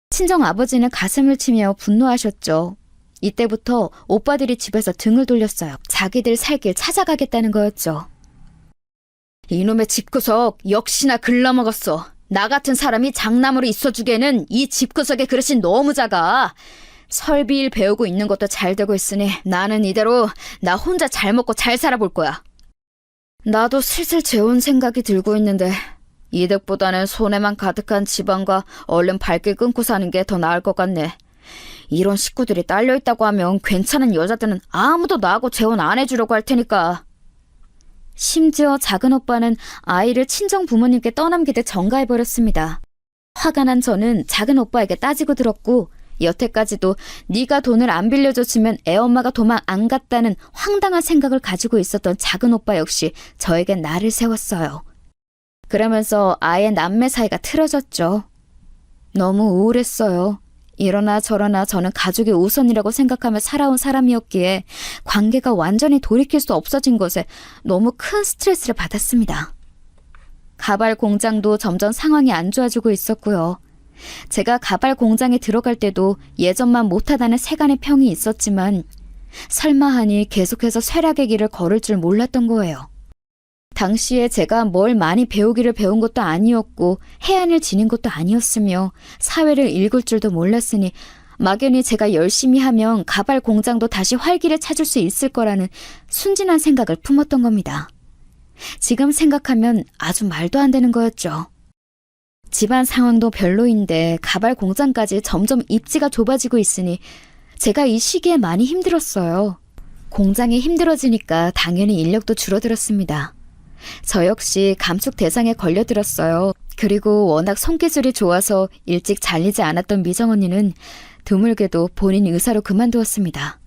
친정 아버지는 가슴을 치며 분노하셨죠. 이때부터 오빠들이 집에서 등을 돌렸어요. 자기들 살 길 찾아가겠다는 거였죠. 이놈의 집구석 역시나 글러먹었어. 나 같은 사람이 장남으로 있어주기에는 이 집구석의 그릇이 너무 작아. 설비일 배우고 있는 것도 잘 되고 있으니 나는 이대로 나 혼자 잘 먹고 잘 살아볼 거야. 나도 슬슬 재혼 생각이 들고 있는데 이득보다는 손해만 가득한 집안과 얼른 발길 끊고 사는 게 더 나을 것 같네. 이런 식구들이 딸려있다고 하면 괜찮은 여자들은 아무도 나하고 재혼 안 해주려고 할 테니까. 심지어 작은 오빠는 아이를 친정 부모님께 떠넘기듯 전가해버렸습니다. 화가 난 저는 작은 오빠에게 따지고 들었고 여태까지도 네가 돈을 안 빌려줬으면 애엄마가 도망 안 갔다는 황당한 생각을 가지고 있었던 작은 오빠 역시 저에겐 날을 세웠어요. 그러면서 아예 남매 사이가 틀어졌죠. 너무 우울했어요. 이러나 저러나 저는 가족이 우선이라고 생각하며 살아온 사람이었기에 관계가 완전히 돌이킬 수 없어진 것에 너무 큰 스트레스를 받았습니다. 가발 공장도 점점 상황이 안 좋아지고 있었고요. 제가 가발 공장에 들어갈 때도 예전만 못하다는 세간의 평이 있었지만 설마 하니 계속해서 쇠락의 길을 걸을 줄 몰랐던 거예요. 당시에 제가 뭘 많이 배우기를 배운 것도 아니었고 해안을 지닌 것도 아니었으며 사회를 읽을 줄도 몰랐으니 막연히 제가 열심히 하면 가발 공장도 다시 활기를 찾을 수 있을 거라는 순진한 생각을 품었던 겁니다. 지금 생각하면 아주 말도 안 되는 거였죠. 집안 상황도 별로인데 가발 공장까지 점점 입지가 좁아지고 있으니 제가 이 시기에 많이 힘들었어요. 공장이 힘들어지니까 당연히 인력도 줄어들었습니다. 저 역시 감축 대상에 걸려들었어요. 그리고 워낙 손기술이 좋아서 일찍 잘리지 않았던 미정 언니는 드물게도 본인 의사로 그만두었습니다.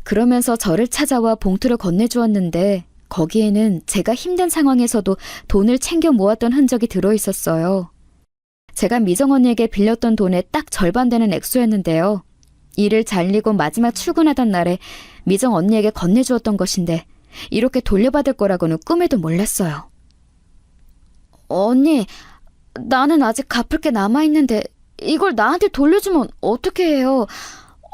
그러면서 저를 찾아와 봉투를 건네주었는데 거기에는 제가 힘든 상황에서도 돈을 챙겨 모았던 흔적이 들어있었어요. 제가 미정 언니에게 빌렸던 돈의 딱 절반 되는 액수였는데요. 일을 잘리고 마지막 출근하던 날에 미정 언니에게 건네주었던 것인데 이렇게 돌려받을 거라고는 꿈에도 몰랐어요. 언니, 나는 아직 갚을 게 남아있는데 이걸 나한테 돌려주면 어떻게 해요?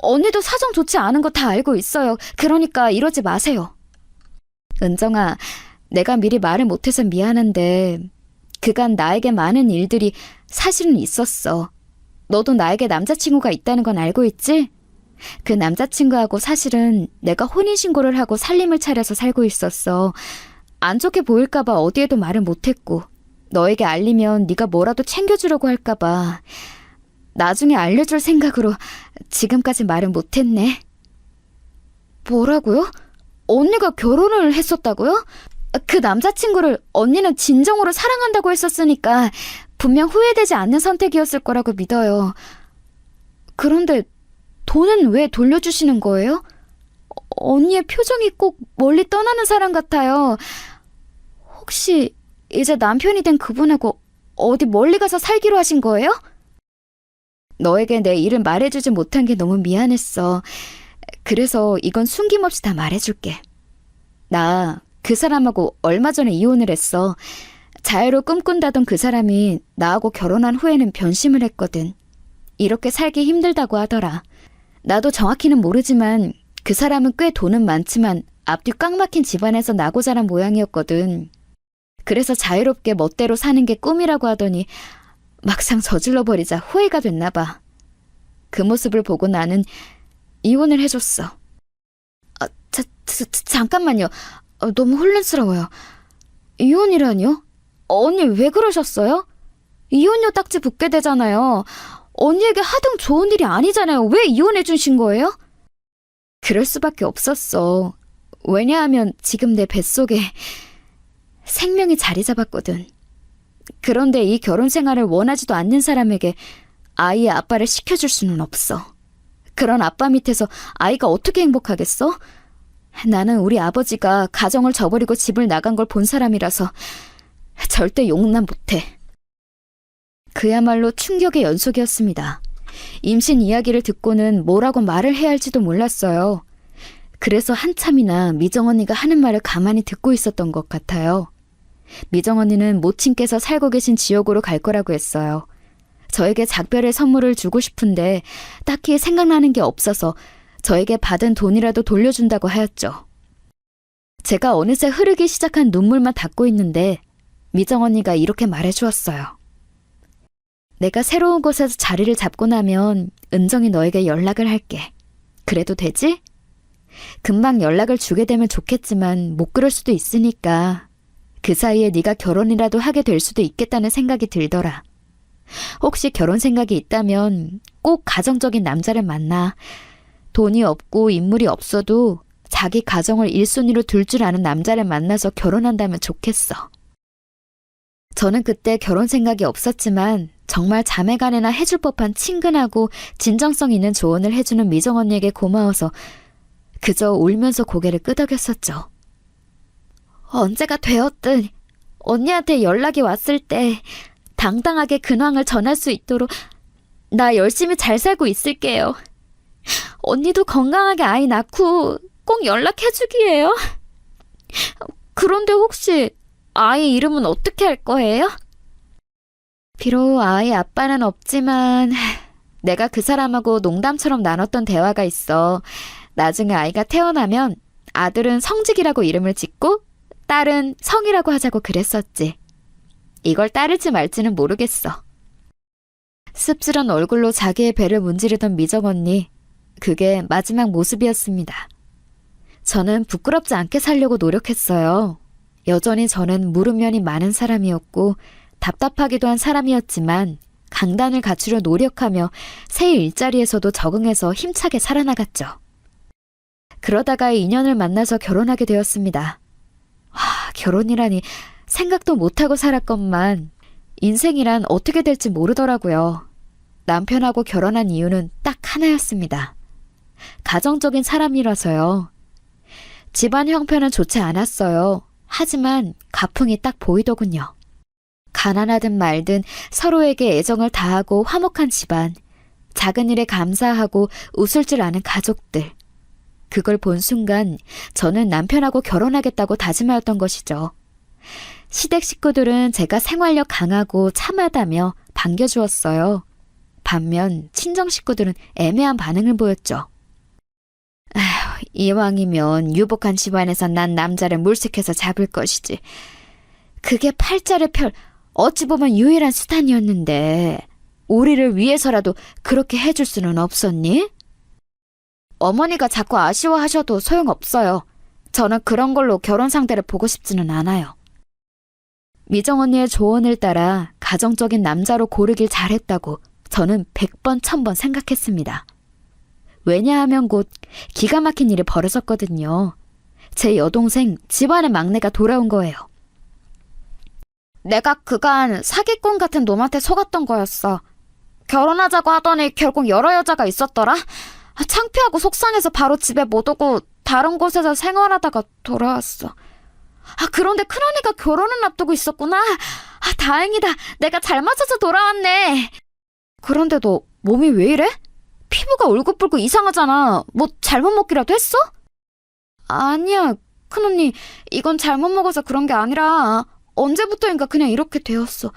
언니도 사정 좋지 않은 거 다 알고 있어요. 그러니까 이러지 마세요. 은정아, 내가 미리 말을 못해서 미안한데 그간 나에게 많은 일들이 사실은 있었어. 너도 나에게 남자친구가 있다는 건 알고 있지? 그 남자친구하고 사실은 내가 혼인신고를 하고 살림을 차려서 살고 있었어. 안 좋게 보일까봐 어디에도 말을 못했고 너에게 알리면 네가 뭐라도 챙겨주려고 할까봐 나중에 알려줄 생각으로 지금까지 말을 못했네. 뭐라고요? 언니가 결혼을 했었다고요? 그 남자친구를 언니는 진정으로 사랑한다고 했었으니까 분명 후회되지 않는 선택이었을 거라고 믿어요. 그런데 돈은 왜 돌려주시는 거예요? 언니의 표정이 꼭 멀리 떠나는 사람 같아요. 혹시 이제 남편이 된 그분하고 어디 멀리 가서 살기로 하신 거예요? 너에게 내 일을 말해주지 못한 게 너무 미안했어. 그래서 이건 숨김없이 다 말해줄게. 나 그 사람하고 얼마 전에 이혼을 했어. 자유로 꿈꾼다던 그 사람이 나하고 결혼한 후에는 변심을 했거든. 이렇게 살기 힘들다고 하더라. 나도 정확히는 모르지만 그 사람은 꽤 돈은 많지만 앞뒤 꽉 막힌 집안에서 나고 자란 모양이었거든. 그래서 자유롭게 멋대로 사는 게 꿈이라고 하더니 막상 저질러버리자 후회가 됐나 봐. 그 모습을 보고 나는 이혼을 해줬어. 잠깐만요. 너무 혼란스러워요. 이혼이라뇨? 언니 왜 그러셨어요? 이혼녀 딱지 붙게 되잖아요. 언니에게 하등 좋은 일이 아니잖아요. 왜 이혼해 주신 거예요? 그럴 수밖에 없었어. 왜냐하면 지금 내 뱃속에 생명이 자리 잡았거든. 그런데 이 결혼 생활을 원하지도 않는 사람에게 아이의 아빠를 시켜줄 수는 없어. 그런 아빠 밑에서 아이가 어떻게 행복하겠어? 나는 우리 아버지가 가정을 저버리고 집을 나간 걸 본 사람이라서 절대 용납 못해. 그야말로 충격의 연속이었습니다. 임신 이야기를 듣고는 뭐라고 말을 해야 할지도 몰랐어요. 그래서 한참이나 미정 언니가 하는 말을 가만히 듣고 있었던 것 같아요. 미정 언니는 모친께서 살고 계신 지역으로 갈 거라고 했어요. 저에게 작별의 선물을 주고 싶은데 딱히 생각나는 게 없어서 저에게 받은 돈이라도 돌려준다고 하였죠. 제가 어느새 흐르기 시작한 눈물만 닦고 있는데 미정 언니가 이렇게 말해주었어요. 내가 새로운 곳에서 자리를 잡고 나면 은정이 너에게 연락을 할게. 그래도 되지? 금방 연락을 주게 되면 좋겠지만 못 그럴 수도 있으니까 그 사이에 네가 결혼이라도 하게 될 수도 있겠다는 생각이 들더라. 혹시 결혼 생각이 있다면 꼭 가정적인 남자를 만나. 돈이 없고 인물이 없어도 자기 가정을 일순위로 둘 줄 아는 남자를 만나서 결혼한다면 좋겠어. 저는 그때 결혼 생각이 없었지만 정말 자매간에나 해줄 법한 친근하고 진정성 있는 조언을 해주는 미정 언니에게 고마워서 그저 울면서 고개를 끄덕였었죠. 언제가 되었든 언니한테 연락이 왔을 때 당당하게 근황을 전할 수 있도록 나 열심히 잘 살고 있을게요. 언니도 건강하게 아이 낳고 꼭 연락해주기예요. 그런데 혹시 아이 이름은 어떻게 할 거예요? 비록 아이 아빠는 없지만 내가 그 사람하고 농담처럼 나눴던 대화가 있어. 나중에 아이가 태어나면 아들은 성직이라고 이름을 짓고 딸은 성이라고 하자고 그랬었지. 이걸 따를지 말지는 모르겠어. 씁쓸한 얼굴로 자기의 배를 문지르던 미정 언니. 그게 마지막 모습이었습니다. 저는 부끄럽지 않게 살려고 노력했어요. 여전히 저는 물음면이 많은 사람이었고 답답하기도 한 사람이었지만 강단을 갖추려 노력하며 새 일자리에서도 적응해서 힘차게 살아나갔죠. 그러다가 인연을 만나서 결혼하게 되었습니다. 결혼이라니 생각도 못하고 살았건만 인생이란 어떻게 될지 모르더라고요. 남편하고 결혼한 이유는 딱 하나였습니다. 가정적인 사람이라서요. 집안 형편은 좋지 않았어요. 하지만 가풍이 딱 보이더군요. 가난하든 말든 서로에게 애정을 다하고 화목한 집안, 작은 일에 감사하고 웃을 줄 아는 가족들. 그걸 본 순간 저는 남편하고 결혼하겠다고 다짐하였던 것이죠. 시댁 식구들은 제가 생활력 강하고 참하다며 반겨주었어요. 반면 친정 식구들은 애매한 반응을 보였죠. 이왕이면 유복한 집안에서 난 남자를 물색해서 잡을 것이지. 그게 팔자를 펼 어찌 보면 유일한 수단이었는데 우리를 위해서라도 그렇게 해줄 수는 없었니? 어머니가 자꾸 아쉬워하셔도 소용없어요. 저는 그런 걸로 결혼 상대를 보고 싶지는 않아요. 미정 언니의 조언을 따라 가정적인 남자로 고르길 잘했다고 저는 100번 1000번 생각했습니다. 왜냐하면 곧 기가 막힌 일이 벌어졌거든요. 제 여동생 집안의 막내가 돌아온 거예요. 내가 그간 사기꾼 같은 놈한테 속았던 거였어. 결혼하자고 하더니 결국 여러 여자가 있었더라. 창피하고 속상해서 바로 집에 못 오고 다른 곳에서 생활하다가 돌아왔어. 그런데 큰언니가 결혼을 앞두고 있었구나. 다행이다. 내가 잘 맞춰서 돌아왔네. 그런데 너 몸이 왜 이래? 피부가 울긋불긋 이상하잖아. 뭐 잘못 먹기라도 했어? 아니야, 큰언니. 이건 잘못 먹어서 그런 게 아니라 언제부터인가 그냥 이렇게 되었어.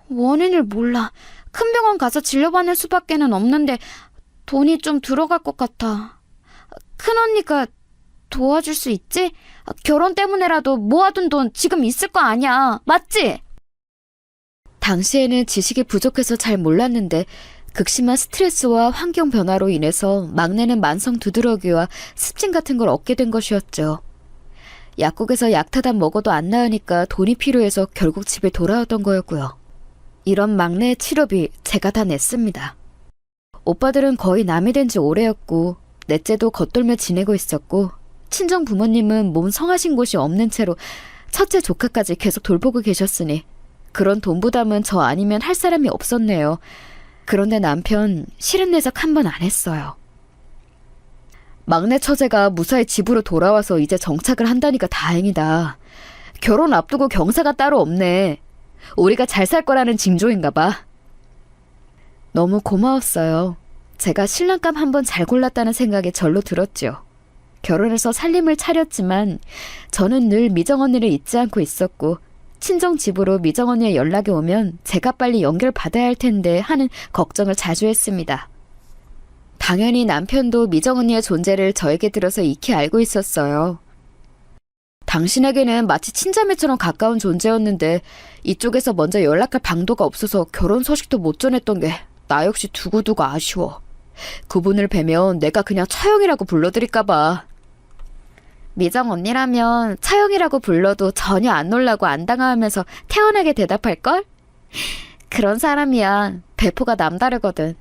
원인을 몰라. 큰 병원 가서 진료받을 수밖에는 없는데 돈이 좀 들어갈 것 같아. 큰언니가 도와줄 수 있지? 결혼 때문에라도 모아둔 돈 지금 있을 거 아니야. 맞지? 당시에는 지식이 부족해서 잘 몰랐는데 극심한 스트레스와 환경 변화로 인해서 막내는 만성 두드러기와 습진 같은 걸 얻게 된 것이었죠. 약국에서 약타단 먹어도 안 나으니까 돈이 필요해서 결국 집에 돌아왔던 거였고요. 이런 막내의 치료비 제가 다 냈습니다. 오빠들은 거의 남이 된 지 오래였고 넷째도 겉돌며 지내고 있었고 친정 부모님은 몸 성하신 곳이 없는 채로 첫째 조카까지 계속 돌보고 계셨으니 그런 돈 부담은 저 아니면 할 사람이 없었네요. 그런데 남편 실은 내적 한 번 안 했어요. 막내 처제가 무사히 집으로 돌아와서 이제 정착을 한다니까 다행이다. 결혼 앞두고 경사가 따로 없네. 우리가 잘 살 거라는 징조인가 봐. 너무 고마웠어요. 제가 신랑감 한 번 잘 골랐다는 생각이 절로 들었죠. 결혼해서 살림을 차렸지만 저는 늘 미정 언니를 잊지 않고 있었고 친정 집으로 미정 언니의 연락이 오면 제가 빨리 연결받아야 할 텐데 하는 걱정을 자주 했습니다. 당연히 남편도 미정 언니의 존재를 저에게 들어서 익히 알고 있었어요. 당신에게는 마치 친자매처럼 가까운 존재였는데 이쪽에서 먼저 연락할 방도가 없어서 결혼 소식도 못 전했던 게 나 역시 두고두고 아쉬워. 그분을 뵈면 내가 그냥 차영이라고 불러드릴까봐. 미정 언니라면 차영이라고 불러도 전혀 안 놀라고 안 당황하면서 태연하게 대답할걸? 그런 사람이야. 배포가 남다르거든.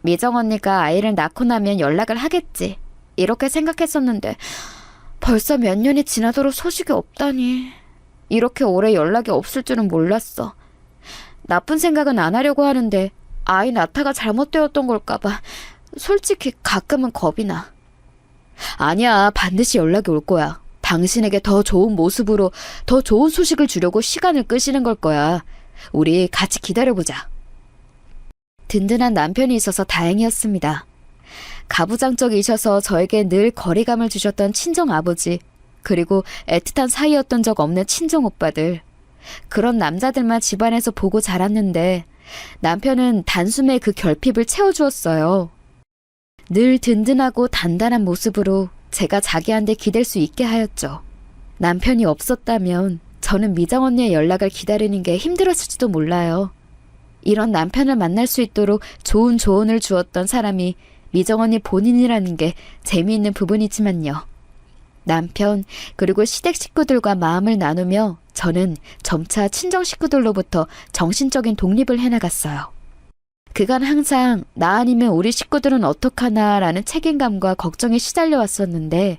미정 언니가 아이를 낳고 나면 연락을 하겠지. 이렇게 생각했었는데 벌써 몇 년이 지나도록 소식이 없다니. 이렇게 오래 연락이 없을 줄은 몰랐어. 나쁜 생각은 안 하려고 하는데 아이 낳다가 잘못되었던 걸까봐 솔직히 가끔은 겁이 나. 아니야, 반드시 연락이 올 거야. 당신에게 더 좋은 모습으로 더 좋은 소식을 주려고 시간을 끄시는 걸 거야. 우리 같이 기다려보자. 든든한 남편이 있어서 다행이었습니다. 가부장적이셔서 저에게 늘 거리감을 주셨던 친정아버지, 그리고 애틋한 사이였던 적 없는 친정오빠들. 그런 남자들만 집안에서 보고 자랐는데 남편은 단숨에 그 결핍을 채워주었어요. 늘 든든하고 단단한 모습으로 제가 자기한테 기댈 수 있게 하였죠. 남편이 없었다면 저는 미정 언니의 연락을 기다리는 게 힘들었을지도 몰라요. 이런 남편을 만날 수 있도록 좋은 조언을 주었던 사람이 미정 언니 본인이라는 게 재미있는 부분이지만요. 남편 그리고 시댁 식구들과 마음을 나누며 저는 점차 친정 식구들로부터 정신적인 독립을 해나갔어요. 그간 항상 나 아니면 우리 식구들은 어떡하나라는 책임감과 걱정에 시달려 왔었는데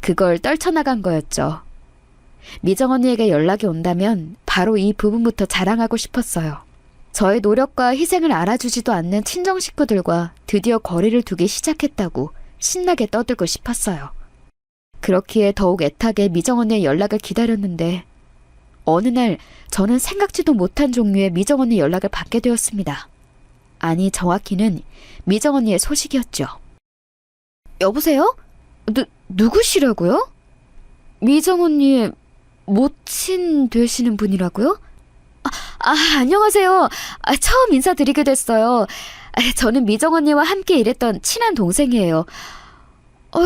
그걸 떨쳐나간 거였죠. 미정 언니에게 연락이 온다면 바로 이 부분부터 자랑하고 싶었어요. 저의 노력과 희생을 알아주지도 않는 친정 식구들과 드디어 거리를 두기 시작했다고 신나게 떠들고 싶었어요. 그렇기에 더욱 애타게 미정 언니의 연락을 기다렸는데 어느 날 저는 생각지도 못한 종류의 미정 언니 연락을 받게 되었습니다. 아니, 정확히는 미정 언니의 소식이었죠. 여보세요? 누구시라고요? 미정 언니의 모친 되시는 분이라고요? 안녕하세요. 처음 인사드리게 됐어요. 저는 미정 언니와 함께 일했던 친한 동생이에요.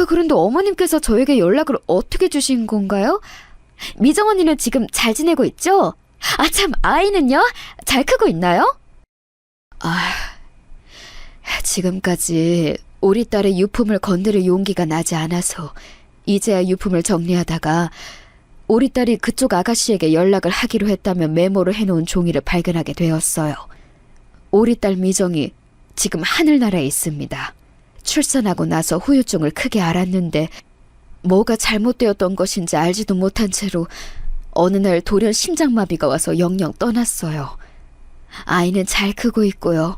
그런데 어머님께서 저에게 연락을 어떻게 주신 건가요? 미정 언니는 지금 잘 지내고 있죠? 참, 아이는요? 잘 크고 있나요? 지금까지 우리 딸의 유품을 건드릴 용기가 나지 않아서 이제야 유품을 정리하다가 우리 딸이 그쪽 아가씨에게 연락을 하기로 했다며 메모를 해놓은 종이를 발견하게 되었어요. 우리 딸 미정이 지금 하늘나라에 있습니다. 출산하고 나서 후유증을 크게 앓았는데 뭐가 잘못되었던 것인지 알지도 못한 채로 어느 날 돌연 심장마비가 와서 영영 떠났어요. 아이는 잘 크고 있고요.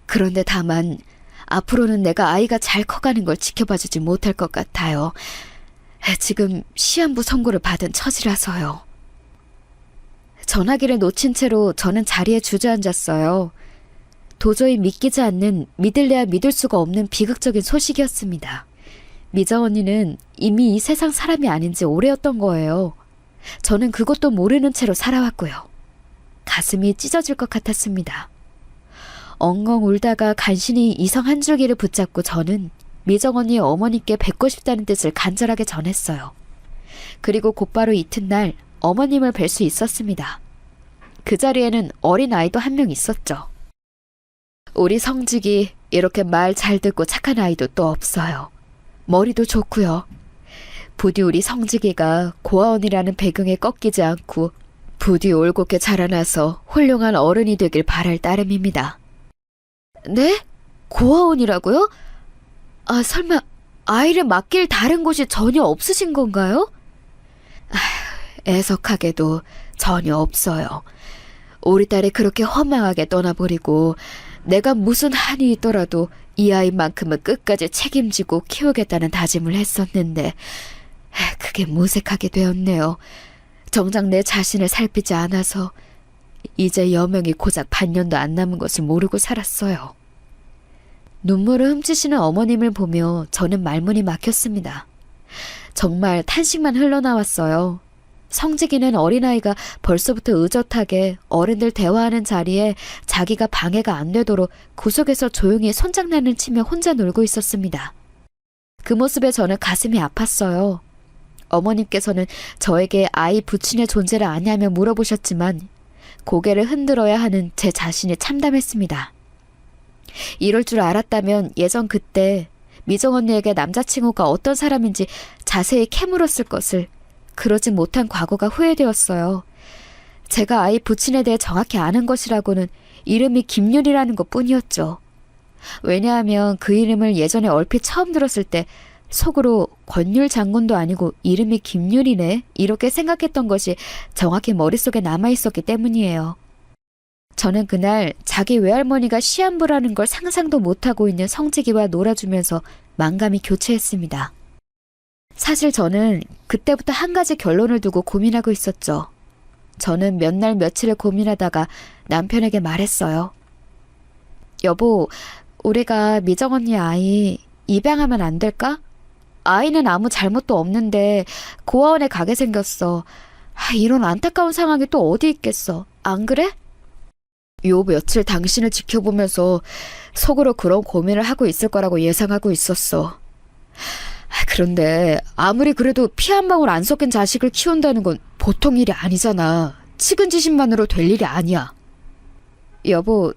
그런데 다만 앞으로는 내가 아이가 잘 커가는 걸 지켜봐주지 못할 것 같아요. 지금 시한부 선고를 받은 처지라서요. 전화기를 놓친 채로 저는 자리에 주저앉았어요. 도저히 믿기지 않는 믿을래야 믿을 수가 없는 비극적인 소식이었습니다. 미정 언니는 이미 이 세상 사람이 아닌 지 오래였던 거예요. 저는 그것도 모르는 채로 살아왔고요. 가슴이 찢어질 것 같았습니다. 엉엉 울다가 간신히 이성 한 줄기를 붙잡고 저는 미정 언니의 어머니께 뵙고 싶다는 뜻을 간절하게 전했어요. 그리고 곧바로 이튿날 어머님을 뵐 수 있었습니다. 그 자리에는 어린 아이도 한 명 있었죠. 우리 성직이 이렇게 말 잘 듣고 착한 아이도 또 없어요. 머리도 좋고요. 부디 우리 성직이가 고아원이라는 배경에 꺾이지 않고 부디 올곧게 자라나서 훌륭한 어른이 되길 바랄 따름입니다. 네? 고아원이라고요? 설마 아이를 맡길 다른 곳이 전혀 없으신 건가요? 애석하게도 전혀 없어요. 우리 딸이 그렇게 허망하게 떠나버리고 내가 무슨 한이 있더라도 이 아이만큼은 끝까지 책임지고 키우겠다는 다짐을 했었는데 그게 무색하게 되었네요. 정작 내 자신을 살피지 않아서 이제 여명이 고작 반년도 안 남은 것을 모르고 살았어요. 눈물을 훔치시는 어머님을 보며 저는 말문이 막혔습니다. 정말 탄식만 흘러나왔어요. 성직이는 어린아이가 벌써부터 의젓하게 어른들 대화하는 자리에 자기가 방해가 안 되도록 구석에서 조용히 손장난을 치며 혼자 놀고 있었습니다. 그 모습에 저는 가슴이 아팠어요. 어머님께서는 저에게 아이 부친의 존재를 아냐며 물어보셨지만 고개를 흔들어야 하는 제 자신이 참담했습니다. 이럴 줄 알았다면 예전 그때 미정 언니에게 남자친구가 어떤 사람인지 자세히 캐물었을 것을 그러지 못한 과거가 후회되었어요. 제가 아이 부친에 대해 정확히 아는 것이라고는 이름이 김윤이라는 것 뿐이었죠. 왜냐하면 그 이름을 예전에 얼핏 처음 들었을 때 속으로 권율 장군도 아니고 이름이 김윤이네 이렇게 생각했던 것이 정확히 머릿속에 남아있었기 때문이에요. 저는 그날 자기 외할머니가 시한부라는 걸 상상도 못하고 있는 성직이와 놀아주면서 만감이 교체했습니다. 사실 저는 그때부터 한 가지 결론을 두고 고민하고 있었죠. 저는 몇 날 며칠을 고민하다가 남편에게 말했어요. 여보, 우리가 미정 언니 아이 입양하면 안 될까? 아이는 아무 잘못도 없는데 고아원에 가게 생겼어. 이런 안타까운 상황이 또 어디 있겠어. 안 그래? 요 며칠 당신을 지켜보면서 속으로 그런 고민을 하고 있을 거라고 예상하고 있었어. 그런데 아무리 그래도 피 한 방울 안 섞인 자식을 키운다는 건 보통 일이 아니잖아. 측은지심만으로 될 일이 아니야. 여보,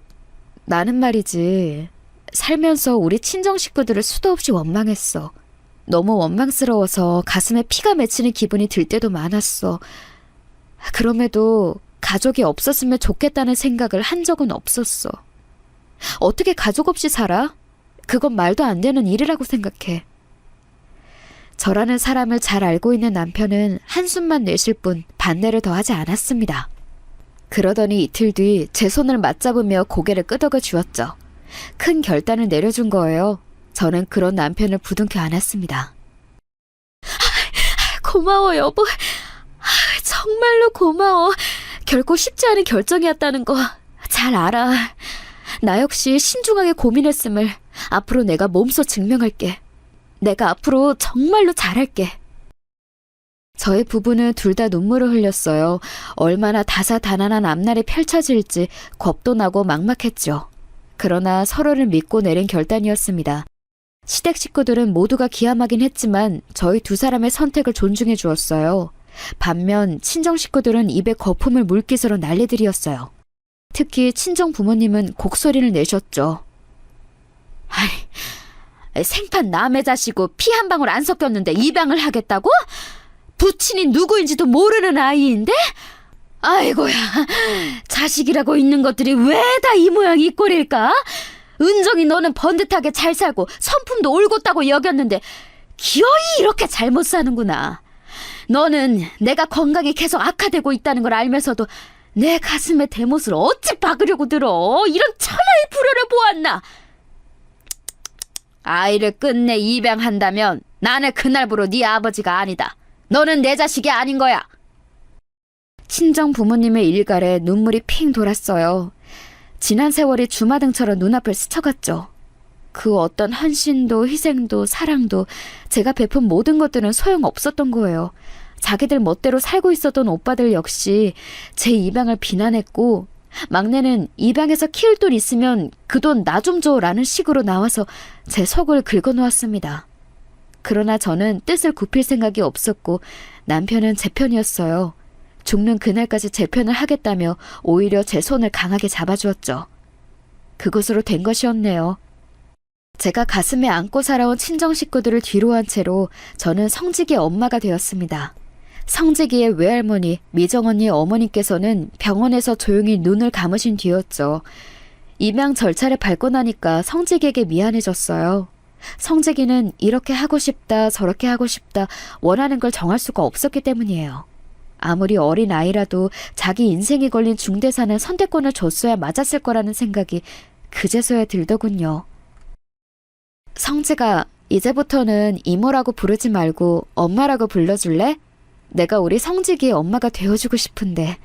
나는 말이지. 살면서 우리 친정 식구들을 수도 없이 원망했어. 너무 원망스러워서 가슴에 피가 맺히는 기분이 들 때도 많았어. 그럼에도 가족이 없었으면 좋겠다는 생각을 한 적은 없었어. 어떻게 가족 없이 살아? 그건 말도 안 되는 일이라고 생각해. 저라는 사람을 잘 알고 있는 남편은 한숨만 내쉴 뿐 반대를 더하지 않았습니다. 그러더니 이틀 뒤 제 손을 맞잡으며 고개를 끄덕여 주었죠. 큰 결단을 내려준 거예요. 저는 그런 남편을 부둥켜 안았습니다. 고마워 여보. 정말로 고마워. 결코 쉽지 않은 결정이었다는 거 잘 알아. 나 역시 신중하게 고민했음을 앞으로 내가 몸소 증명할게. 내가 앞으로 정말로 잘할게. 저희 부부는 둘 다 눈물을 흘렸어요. 얼마나 다사다난한 앞날이 펼쳐질지 겁도 나고 막막했죠. 그러나 서로를 믿고 내린 결단이었습니다. 시댁 식구들은 모두가 기함하긴 했지만 저희 두 사람의 선택을 존중해 주었어요. 반면 친정 식구들은 입에 거품을 물기스러 난리들이었어요. 특히 친정 부모님은 곡소리를 내셨죠. 생판 남의 자식고 피 한 방울 안 섞였는데 입양을 하겠다고? 부친이 누구인지도 모르는 아이인데? 아이고야, 자식이라고 있는 것들이 왜 다 이 모양 이 꼴일까? 은정이 너는 번듯하게 잘 살고 성품도 올곧다고 여겼는데 기어이 이렇게 잘못 사는구나. 너는 내가 건강이 계속 악화되고 있다는 걸 알면서도 내 가슴에 대못을 어찌 박으려고 들어. 이런 천하의 불효를 보았나. 아이를 끝내 입양한다면 나는 그날부로 네 아버지가 아니다. 너는 내 자식이 아닌 거야. 친정 부모님의 일갈에 눈물이 핑 돌았어요. 지난 세월이 주마등처럼 눈앞을 스쳐갔죠. 그 어떤 헌신도 희생도 사랑도 제가 베푼 모든 것들은 소용없었던 거예요. 자기들 멋대로 살고 있었던 오빠들 역시 제 입양을 비난했고 막내는 입양해서 키울 돈 있으면 그 돈 나 좀 줘라는 식으로 나와서 제 속을 긁어놓았습니다. 그러나 저는 뜻을 굽힐 생각이 없었고 남편은 제 편이었어요. 죽는 그날까지 제 편을 하겠다며 오히려 제 손을 강하게 잡아주었죠. 그것으로 된 것이었네요. 제가 가슴에 안고 살아온 친정 식구들을 뒤로한 채로 저는 성직이의 엄마가 되었습니다. 성직이의 외할머니, 미정 언니의 어머니께서는 병원에서 조용히 눈을 감으신 뒤였죠. 입양 절차를 밟고 나니까 성직이에게 미안해졌어요. 성직이는 이렇게 하고 싶다, 저렇게 하고 싶다, 원하는 걸 정할 수가 없었기 때문이에요. 아무리 어린 아이라도 자기 인생이 걸린 중대사는 선택권을 줬어야 맞았을 거라는 생각이 그제서야 들더군요. 성지가 이제부터는 이모라고 부르지 말고 엄마라고 불러줄래? 내가 우리 성직이의 엄마가 되어주고 싶은데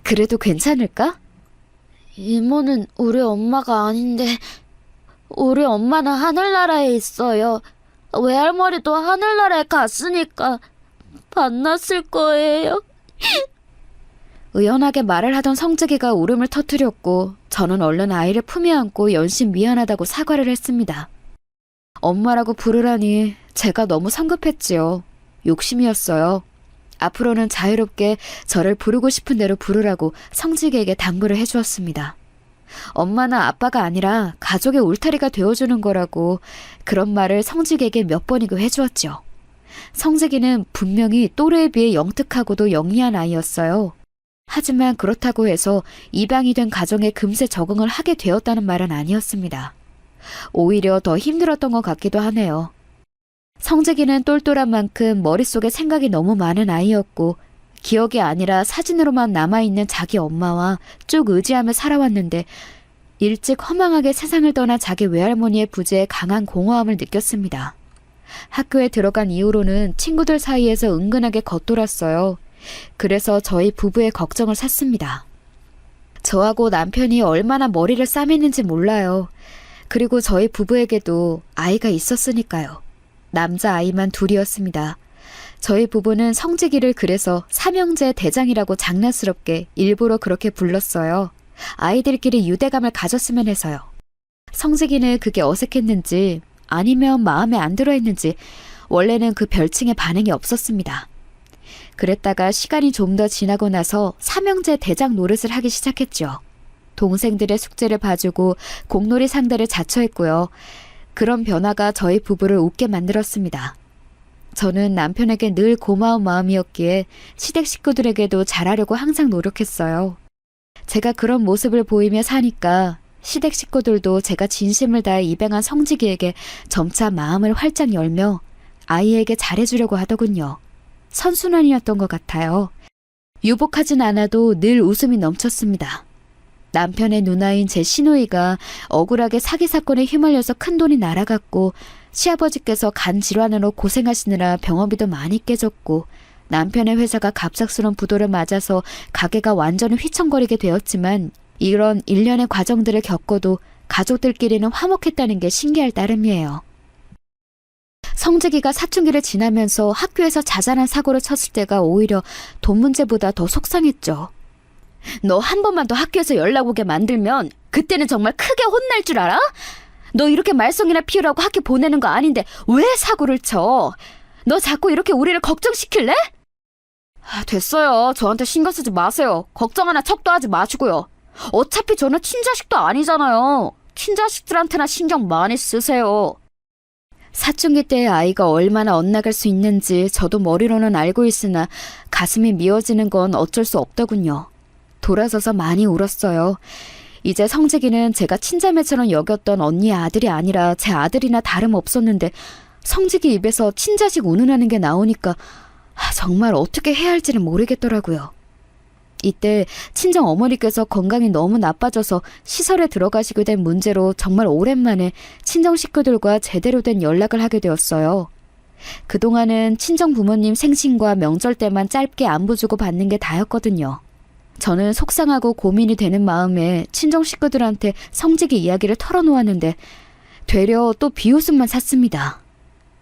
그래도 괜찮을까? 이모는 우리 엄마가 아닌데 우리 엄마는 하늘나라에 있어요. 외할머니도 하늘나라에 갔으니까 만났을 거예요. 의연하게 말을 하던 성직이가 울음을 터뜨렸고 저는 얼른 아이를 품에 안고 연신 미안하다고 사과를 했습니다. 엄마라고 부르라니 제가 너무 성급했지요. 욕심이었어요. 앞으로는 자유롭게 저를 부르고 싶은 대로 부르라고 성직에게 당부를 해주었습니다. 엄마나 아빠가 아니라 가족의 울타리가 되어주는 거라고 그런 말을 성직에게 몇 번이고 해주었죠. 성직이는 분명히 또래에 비해 영특하고도 영리한 아이였어요. 하지만 그렇다고 해서 입양이 된 가정에 금세 적응을 하게 되었다는 말은 아니었습니다. 오히려 더 힘들었던 것 같기도 하네요. 성재기는 똘똘한 만큼 머릿속에 생각이 너무 많은 아이였고 기억이 아니라 사진으로만 남아있는 자기 엄마와 쭉 의지하며 살아왔는데 일찍 허망하게 세상을 떠난 자기 외할머니의 부재에 강한 공허함을 느꼈습니다. 학교에 들어간 이후로는 친구들 사이에서 은근하게 겉돌았어요. 그래서 저희 부부의 걱정을 샀습니다. 저하고 남편이 얼마나 머리를 싸맸는지 몰라요. 그리고 저희 부부에게도 아이가 있었으니까요. 남자아이만 둘이었습니다. 저희 부부는 성직이를 그래서 삼형제 대장이라고 장난스럽게 일부러 그렇게 불렀어요. 아이들끼리 유대감을 가졌으면 해서요. 성직이는 그게 어색했는지 아니면 마음에 안 들어 했는지 원래는 그 별칭에 반응이 없었습니다. 그랬다가 시간이 좀 더 지나고 나서 삼형제 대장 노릇을 하기 시작했죠. 동생들의 숙제를 봐주고 공놀이 상대를 자처했고요. 그런 변화가 저희 부부를 웃게 만들었습니다. 저는 남편에게 늘 고마운 마음이었기에 시댁 식구들에게도 잘하려고 항상 노력했어요. 제가 그런 모습을 보이며 사니까 시댁 식구들도 제가 진심을 다해 입양한 성직이에게 점차 마음을 활짝 열며 아이에게 잘해주려고 하더군요. 선순환이었던 것 같아요. 유복하진 않아도 늘 웃음이 넘쳤습니다. 남편의 누나인 제 시누이가 억울하게 사기 사건에 휘말려서 큰돈이 날아갔고 시아버지께서 간 질환으로 고생하시느라 병원비도 많이 깨졌고 남편의 회사가 갑작스러운 부도를 맞아서 가게가 완전히 휘청거리게 되었지만 이런 일련의 과정들을 겪어도 가족들끼리는 화목했다는 게 신기할 따름이에요. 성직이가 사춘기를 지나면서 학교에서 자잘한 사고를 쳤을 때가 오히려 돈 문제보다 더 속상했죠. 너 한 번만 더 학교에서 연락 오게 만들면 그때는 정말 크게 혼날 줄 알아? 너 이렇게 말썽이나 피우라고 학교 보내는 거 아닌데 왜 사고를 쳐? 너 자꾸 이렇게 우리를 걱정시킬래? 됐어요. 저한테 신경 쓰지 마세요. 걱정 하나 척도 하지 마시고요. 어차피 저는 친자식도 아니잖아요. 친자식들한테나 신경 많이 쓰세요. 사춘기 때의 아이가 얼마나 엇나갈 수 있는지 저도 머리로는 알고 있으나 가슴이 미어지는 건 어쩔 수 없더군요. 돌아서서 많이 울었어요. 이제 성직이는 제가 친자매처럼 여겼던 언니의 아들이 아니라 제 아들이나 다름없었는데 성직이 입에서 친자식 운운하는 게 나오니까 정말 어떻게 해야 할지는 모르겠더라고요. 이때 친정 어머니께서 건강이 너무 나빠져서 시설에 들어가시게 된 문제로 정말 오랜만에 친정 식구들과 제대로 된 연락을 하게 되었어요. 그동안은 친정 부모님 생신과 명절 때만 짧게 안부 주고 받는 게 다였거든요. 저는 속상하고 고민이 되는 마음에 친정 식구들한테 성직이 이야기를 털어놓았는데 되려 또 비웃음만 샀습니다.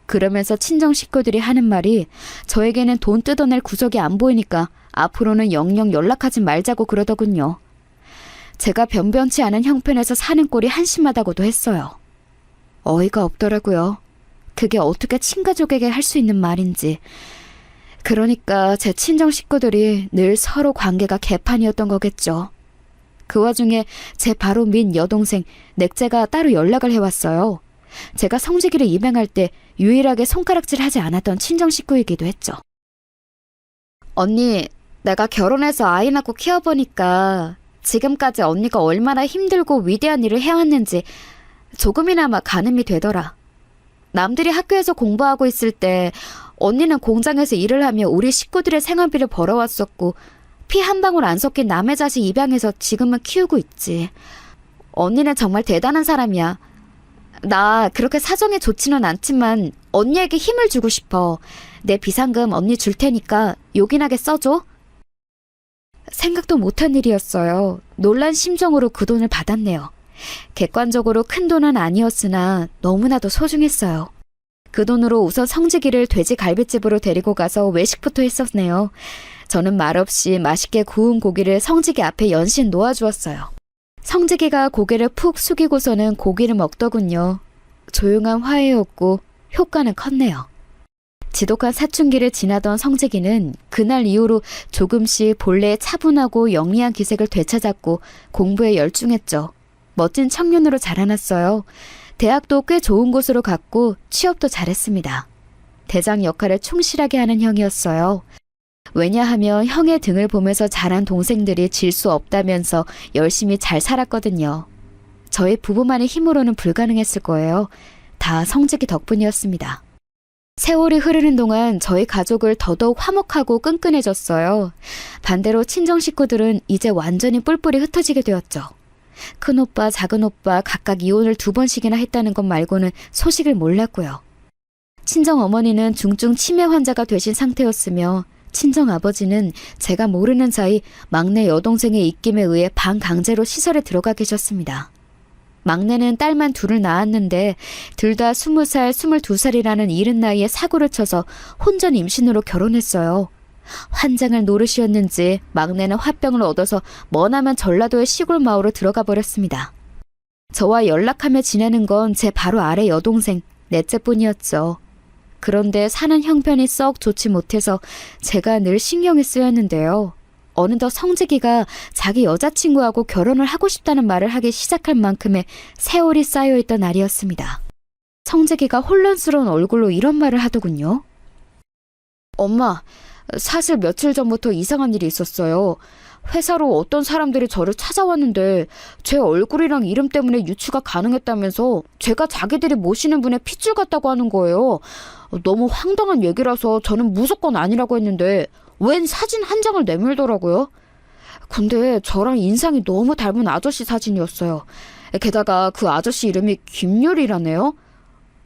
그러면서 친정 식구들이 하는 말이 저에게는 돈 뜯어낼 구석이 안 보이니까 앞으로는 영영 연락하지 말자고 그러더군요. 제가 변변치 않은 형편에서 사는 꼴이 한심하다고도 했어요. 어이가 없더라고요. 그게 어떻게 친가족에게 할 수 있는 말인지. 그러니까 제 친정 식구들이 늘 서로 관계가 개판이었던 거겠죠. 그 와중에 제 바로 민 여동생 넥제가 따로 연락을 해왔어요. 제가 성직이를 입양할 때 유일하게 손가락질하지 않았던 친정 식구이기도 했죠. 언니, 내가 결혼해서 아이 낳고 키워보니까 지금까지 언니가 얼마나 힘들고 위대한 일을 해왔는지 조금이나마 가늠이 되더라. 남들이 학교에서 공부하고 있을 때 언니는 공장에서 일을 하며 우리 식구들의 생활비를 벌어왔었고 피 한 방울 안 섞인 남의 자식 입양해서 지금은 키우고 있지. 언니는 정말 대단한 사람이야. 나 그렇게 사정이 좋지는 않지만 언니에게 힘을 주고 싶어. 내 비상금 언니 줄 테니까 요긴하게 써줘. 생각도 못한 일이었어요. 놀란 심정으로 그 돈을 받았네요. 객관적으로 큰 돈은 아니었으나 너무나도 소중했어요. 그 돈으로 우선 성직이를 돼지 갈비집으로 데리고 가서 외식부터 했었네요. 저는 말없이 맛있게 구운 고기를 성직이 앞에 연신 놓아주었어요. 성직이가 고개를 푹 숙이고서는 고기를 먹더군요. 조용한 화해였고 효과는 컸네요. 지독한 사춘기를 지나던 성재기는 그날 이후로 조금씩 본래의 차분하고 영리한 기색을 되찾았고 공부에 열중했죠. 멋진 청년으로 자라났어요. 대학도 꽤 좋은 곳으로 갔고 취업도 잘했습니다. 대장 역할을 충실하게 하는 형이었어요. 왜냐하면 형의 등을 보면서 자란 동생들이 질 수 없다면서 열심히 잘 살았거든요. 저희 부부만의 힘으로는 불가능했을 거예요. 다 성재기 덕분이었습니다. 세월이 흐르는 동안 저희 가족을 더더욱 화목하고 끈끈해졌어요. 반대로 친정 식구들은 이제 완전히 뿔뿔이 흩어지게 되었죠. 큰오빠, 작은오빠 각각 이혼을 2번씩이나 했다는 것 말고는 소식을 몰랐고요. 친정 어머니는 중증 치매 환자가 되신 상태였으며 친정 아버지는 제가 모르는 사이 막내 여동생의 입김에 의해 반강제로 시설에 들어가 계셨습니다. 막내는 딸만 둘을 낳았는데 둘 다 20살, 22살이라는 이른 나이에 사고를 쳐서 혼전 임신으로 결혼했어요. 환장을 노릇이었는지 막내는 화병을 얻어서 머나먼 전라도의 시골 마을로 들어가 버렸습니다. 저와 연락하며 지내는 건 제 바로 아래 여동생, 넷째뿐이었죠. 그런데 사는 형편이 썩 좋지 못해서 제가 늘 신경이 쓰였는데요. 어느덧 성재기가 자기 여자친구하고 결혼을 하고 싶다는 말을 하기 시작할 만큼의 세월이 쌓여있던 날이었습니다. 성재기가 혼란스러운 얼굴로 이런 말을 하더군요. 엄마, 사실 며칠 전부터 이상한 일이 있었어요. 회사로 어떤 사람들이 저를 찾아왔는데 제 얼굴이랑 이름 때문에 유추가 가능했다면서 제가 자기들이 모시는 분의 핏줄 같다고 하는 거예요. 너무 황당한 얘기라서 저는 무조건 아니라고 했는데 웬 사진 한 장을 내밀더라고요. 근데 저랑 인상이 너무 닮은 아저씨 사진이었어요. 게다가 그 아저씨 이름이 김유리라네요.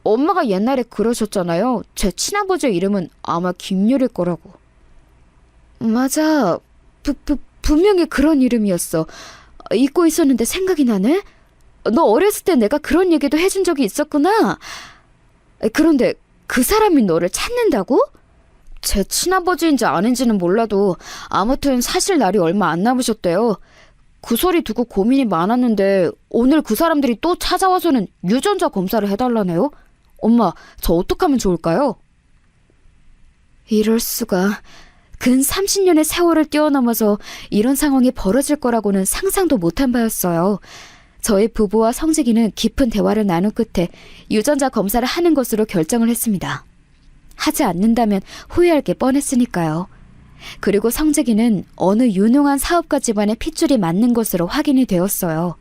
엄마가 옛날에 그러셨잖아요. 제 친아버지의 이름은 아마 김유리일 거라고. 맞아. 분명히 그런 이름이었어. 잊고 있었는데 생각이 나네? 너 어렸을 때 내가 그런 얘기도 해준 적이 있었구나. 그런데 그 사람이 너를 찾는다고? 제 친아버지인지 아닌지는 몰라도 아무튼 사실 날이 얼마 안 남으셨대요. 그 소리 듣고 고민이 많았는데 오늘 그 사람들이 또 찾아와서는 유전자 검사를 해달라네요. 엄마, 저 어떡하면 좋을까요? 이럴 수가. 근 30년의 세월을 뛰어넘어서 이런 상황이 벌어질 거라고는 상상도 못한 바였어요. 저희 부부와 성재기는 깊은 대화를 나눈 끝에 유전자 검사를 하는 것으로 결정을 했습니다. 하지 않는다면 후회할 게 뻔했으니까요. 그리고 성재기는 어느 유능한 사업가 집안의 핏줄이 맞는 것으로 확인이 되었어요.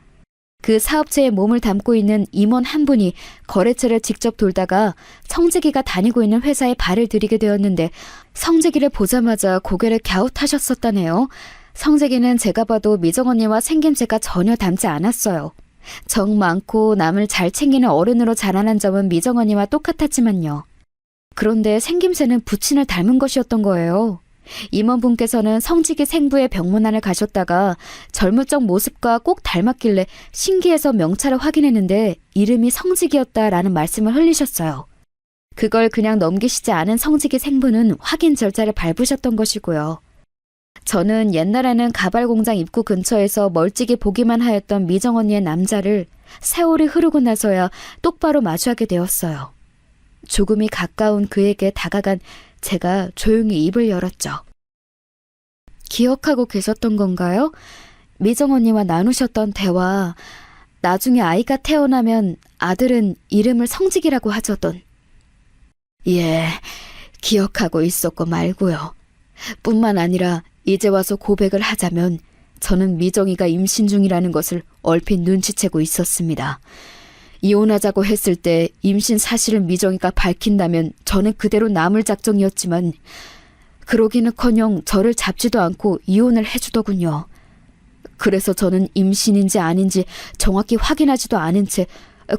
그 사업체에 몸을 담고 있는 임원 한 분이 거래처를 직접 돌다가 성재기가 다니고 있는 회사에 발을 들이게 되었는데 성재기를 보자마자 고개를 갸웃하셨었다네요. 성재기는 제가 봐도 미정 언니와 생김새가 전혀 닮지 않았어요. 정 많고 남을 잘 챙기는 어른으로 자라난 점은 미정 언니와 똑같았지만요. 그런데 생김새는 부친을 닮은 것이었던 거예요. 임원분께서는 성직이 생부의 병문안을 가셨다가 젊을 적 모습과 꼭 닮았길래 신기해서 명찰을 확인했는데 이름이 성직이었다라는 말씀을 흘리셨어요. 그걸 그냥 넘기시지 않은 성직이 생부는 확인 절차를 밟으셨던 것이고요. 저는 옛날에는 가발 공장 입구 근처에서 멀찍이 보기만 하였던 미정 언니의 남자를 세월이 흐르고 나서야 똑바로 마주하게 되었어요. 조금이 가까운 그에게 다가간 제가 조용히 입을 열었죠. 기억하고 계셨던 건가요? 미정 언니와 나누셨던 대화, 나중에 아이가 태어나면 아들은 이름을 성직이라고 하자던. 예, 기억하고 있었고 말고요. 뿐만 아니라 이제 와서 고백을 하자면 저는 미정이가 임신 중이라는 것을 얼핏 눈치채고 있었습니다. 이혼하자고 했을 때 임신 사실을 미정이가 밝힌다면 저는 그대로 남을 작정이었지만 그러기는커녕 저를 잡지도 않고 이혼을 해주더군요. 그래서 저는 임신인지 아닌지 정확히 확인하지도 않은 채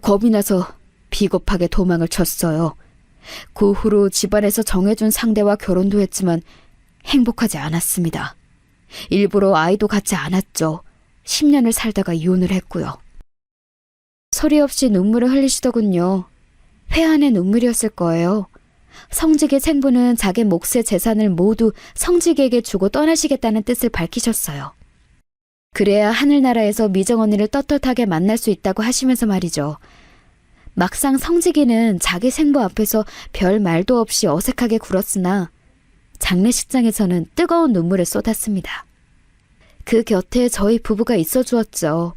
겁이 나서 비겁하게 도망을 쳤어요. 그 후로 집안에서 정해준 상대와 결혼도 했지만 행복하지 않았습니다. 일부러 아이도 갖지 않았죠. 10년을 살다가 이혼을 했고요. 소리 없이 눈물을 흘리시더군요. 회한의 눈물이었을 거예요. 성직의 생부는 자기 몫의 재산을 모두 성직에게 주고 떠나시겠다는 뜻을 밝히셨어요. 그래야 하늘나라에서 미정 언니를 떳떳하게 만날 수 있다고 하시면서 말이죠. 막상 성직이는 자기 생부 앞에서 별 말도 없이 어색하게 굴었으나 장례식장에서는 뜨거운 눈물을 쏟았습니다. 그 곁에 저희 부부가 있어 주었죠.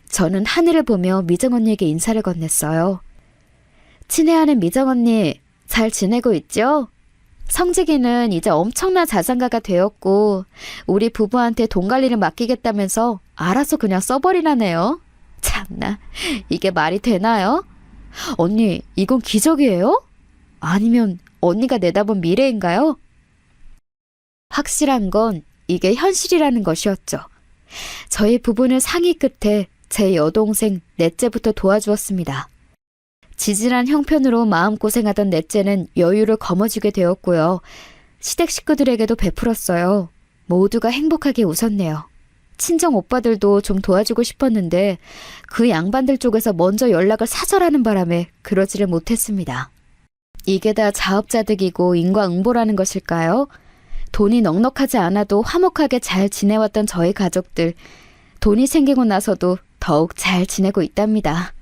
저는 하늘을 보며 미정 언니에게 인사를 건넸어요. 친애하는 미정 언니, 잘 지내고 있죠? 성직이는 이제 엄청난 자산가가 되었고 우리 부부한테 돈 관리를 맡기겠다면서 알아서 그냥 써버리라네요. 참나, 이게 말이 되나요? 언니, 이건 기적이에요? 아니면 언니가 내다본 미래인가요? 확실한 건 이게 현실이라는 것이었죠. 저희 부부는 상의 끝에 제 여동생 넷째부터 도와주었습니다. 지질한 형편으로 마음고생하던 넷째는 여유를 거머쥐게 되었고요. 시댁 식구들에게도 베풀었어요. 모두가 행복하게 웃었네요. 친정 오빠들도 좀 도와주고 싶었는데 그 양반들 쪽에서 먼저 연락을 사절하는 바람에 그러지를 못했습니다. 이게 다 자업자득이고 인과응보라는 것일까요? 돈이 넉넉하지 않아도 화목하게 잘 지내왔던 저희 가족들, 돈이 생기고 나서도 더욱 잘 지내고 있답니다.